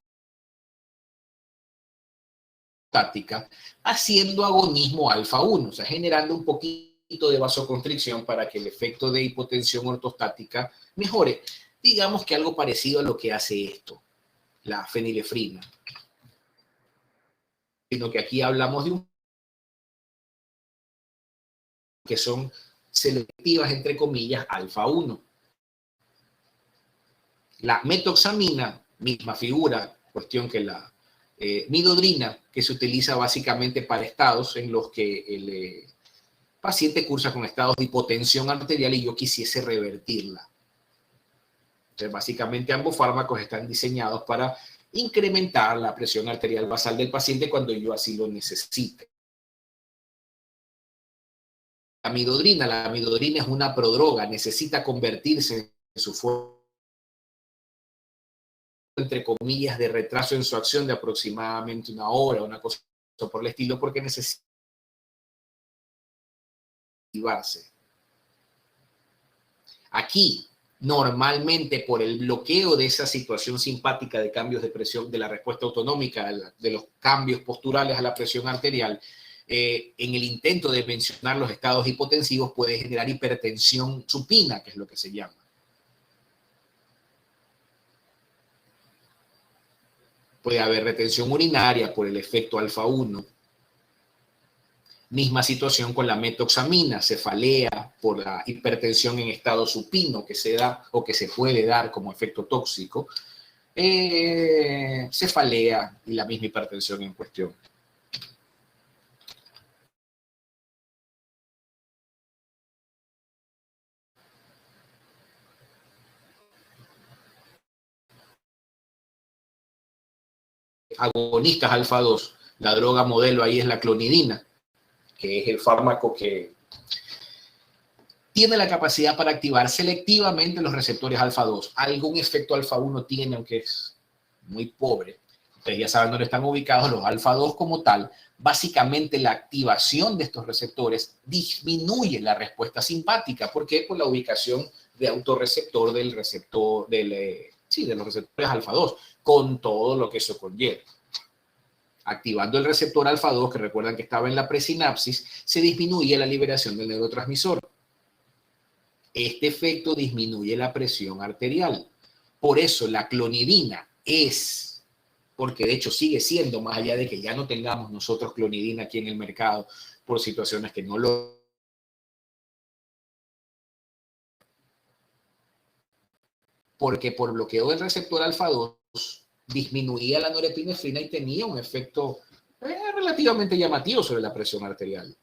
B: ortostática, haciendo agonismo alfa 1, o sea, generando un poquito de vasoconstricción para que el efecto de hipotensión ortostática mejore. Digamos que algo parecido a lo que hace esto, la fenilefrina. Sino que aquí hablamos de un que son selectivas, entre comillas, alfa 1. La metoxamina, misma figura, cuestión que la midodrina, que se utiliza básicamente para estados en los que el paciente cursa con estados de hipotensión arterial y yo quisiese revertirla. Entonces, básicamente ambos fármacos están diseñados para incrementar la presión arterial basal del paciente cuando yo así lo necesite. La amidodrina es una prodroga, necesita convertirse en su forma, entre comillas, de retraso en su acción de aproximadamente una hora, una cosa por el estilo, porque necesita activarse. Aquí, normalmente por el bloqueo de esa situación simpática de cambios de presión, de la respuesta autonómica, de los cambios posturales a la presión arterial, en el intento de mencionar los estados hipotensivos puede generar hipertensión supina, que es lo que se llama. Puede haber retención urinaria por el efecto alfa 1. Misma situación con la metoxamina, cefalea por la hipertensión en estado supino que se da o que se puede dar como efecto tóxico. Cefalea y la misma hipertensión en cuestión. Agonistas alfa 2, la droga modelo ahí es la clonidina, que es el fármaco que tiene la capacidad para activar selectivamente los receptores alfa 2. Algún efecto alfa 1 tiene, aunque es muy pobre. Ustedes ya saben dónde están ubicados los alfa 2 como tal. Básicamente la activación de estos receptores disminuye la respuesta simpática. ¿Por qué? Por la ubicación de autorreceptor de los receptores alfa 2, con todo lo que eso conlleva. Activando el receptor alfa 2, que recuerdan que estaba en la presinapsis, se disminuye la liberación del neurotransmisor. Este efecto disminuye la presión arterial. Por eso la clonidina es, porque de hecho sigue siendo, más allá de que ya no tengamos nosotros clonidina aquí en el mercado por situaciones que no lo porque por bloqueo del receptor alfa 2 disminuía la norepinefrina y tenía un efecto relativamente llamativo sobre la presión arterial.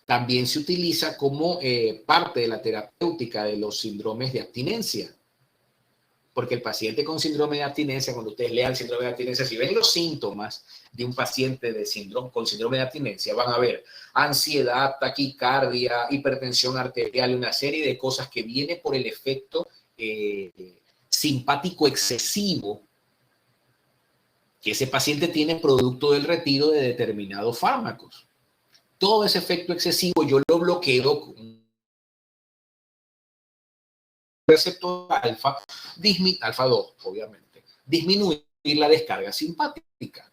B: También se utiliza como parte de la terapéutica de los síndromes de abstinencia, porque el paciente con síndrome de abstinencia, cuando ustedes lean síndrome de abstinencia, si ven los síntomas de un paciente con síndrome de abstinencia, van a ver ansiedad, taquicardia, hipertensión arterial y una serie de cosas que viene por el efecto simpático excesivo que ese paciente tiene producto del retiro de determinados fármacos. Todo ese efecto excesivo yo lo bloqueo con un receptor alfa 2, obviamente, disminuir la descarga simpática.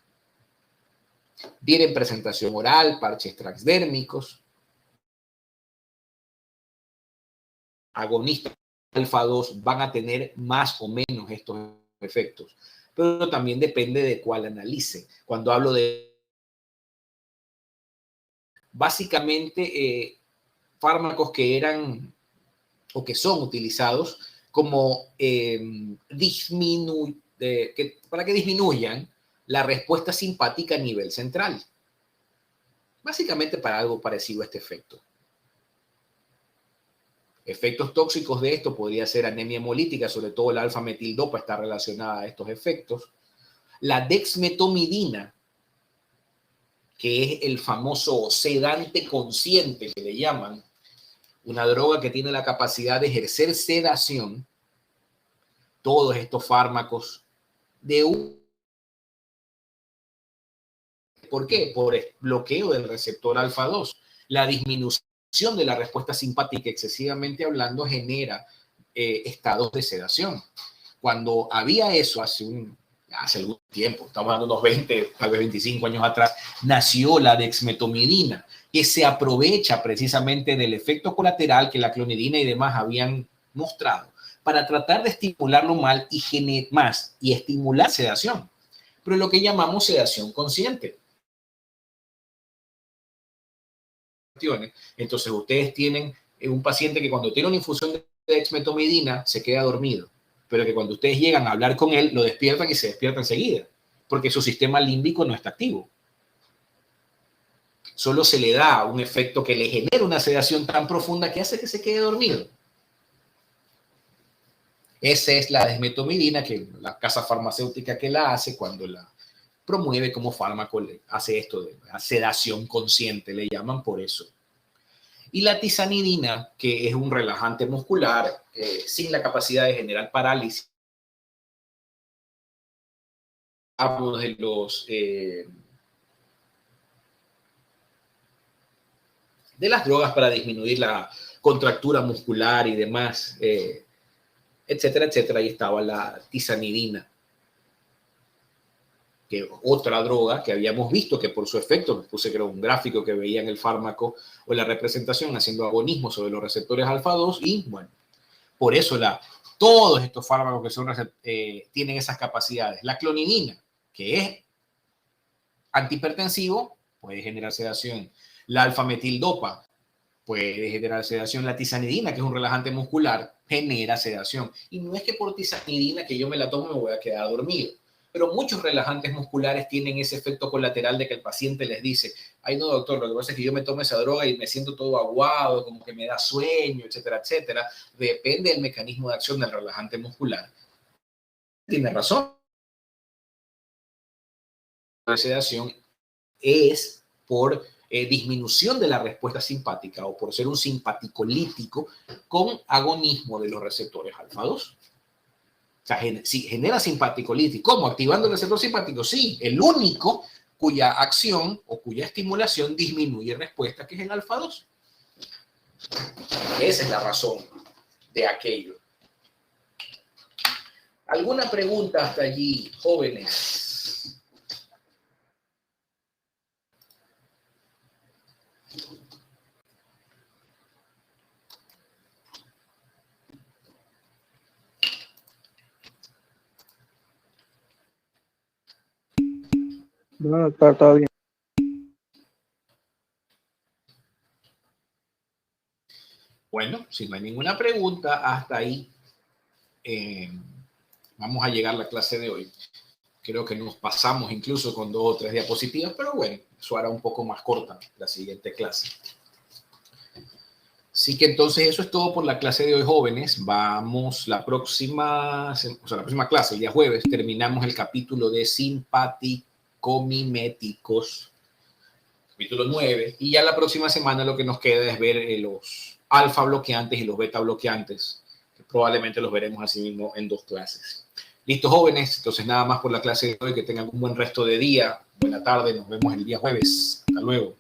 B: Viene en presentación oral, parches transdérmicos, agonistas alfa 2 van a tener más o menos estos efectos, pero también depende de cuál analice. Cuando hablo de básicamente fármacos que eran o que son utilizados como para que disminuyan la respuesta simpática a nivel central. Básicamente para algo parecido a este efecto. Efectos tóxicos de esto podría ser anemia hemolítica, sobre todo la alfa-metildopa está relacionada a estos efectos. La dexmetomidina, que es el famoso sedante consciente que le llaman, una droga que tiene la capacidad de ejercer sedación, todos estos fármacos ¿Por qué? Por el bloqueo del receptor alfa 2. La disminución de la respuesta simpática, excesivamente hablando, genera estados de sedación. Cuando había eso hace algún tiempo, estamos hablando de unos 20, tal vez 25 años atrás, nació la dexmetomidina, que se aprovecha precisamente del efecto colateral que la clonidina y demás habían mostrado para tratar de estimularlo y estimular sedación, pero lo que llamamos sedación consciente. Entonces ustedes tienen un paciente que cuando tiene una infusión de dexmetomidina se queda dormido, pero que cuando ustedes llegan a hablar con él lo despiertan y se despierta enseguida, porque su sistema límbico no está activo. Solo se le da un efecto que le genera una sedación tan profunda que hace que se quede dormido. Esa es la dexmetomidina, que la casa farmacéutica que la hace cuando la promueve como fármaco, hace esto de la sedación consciente, le llaman por eso. Y la tizanidina, que es un relajante muscular sin la capacidad de generar parálisis. Hablo de de las drogas para disminuir la contractura muscular y demás, etcétera, etcétera. Ahí estaba la tizanidina, que otra droga que habíamos visto que por su efecto, puse creo un gráfico que veía en el fármaco o la representación haciendo agonismo sobre los receptores alfa 2 y bueno, por eso todos estos fármacos que son tienen esas capacidades. La clonidina, que es antihipertensivo, puede generar sedación. La alfa-metildopa puede generar sedación. La tizanidina, que es un relajante muscular, genera sedación. Y no es que por tizanidina que yo me la tomo me voy a quedar dormido. Pero muchos relajantes musculares tienen ese efecto colateral de que el paciente les dice, ay no doctor, lo que pasa es que yo me tomo esa droga y me siento todo aguado, como que me da sueño, etcétera, etcétera. Depende del mecanismo de acción del relajante muscular. Tiene razón. La sedación es por disminución de la respuesta simpática o por ser un simpaticolítico con agonismo de los receptores alfa 2. O sea, si genera simpaticolítico, ¿cómo? Activando el receptor simpático. Sí, el único cuya acción o cuya estimulación disminuye respuesta, que es el alfa 2. Esa es la razón de aquello. ¿Alguna pregunta hasta allí, jóvenes?
A: No, doctor, todo bien.
B: Bueno, si no hay ninguna pregunta, hasta ahí vamos a llegar a la clase de hoy. Creo que nos pasamos incluso con 2 o 3 diapositivas, pero bueno, eso hará un poco más corta la siguiente clase. Así que entonces eso es todo por la clase de hoy, jóvenes. Vamos la próxima clase, el día jueves, terminamos el capítulo de simpaticomiméticos, capítulo 9, y ya la próxima semana lo que nos queda es ver los alfa bloqueantes y los beta bloqueantes, que probablemente los veremos así mismo en 2 clases. Listo, jóvenes, entonces nada más por la clase de hoy, que tengan un buen resto de día, buena tarde, nos vemos el día jueves. Hasta luego.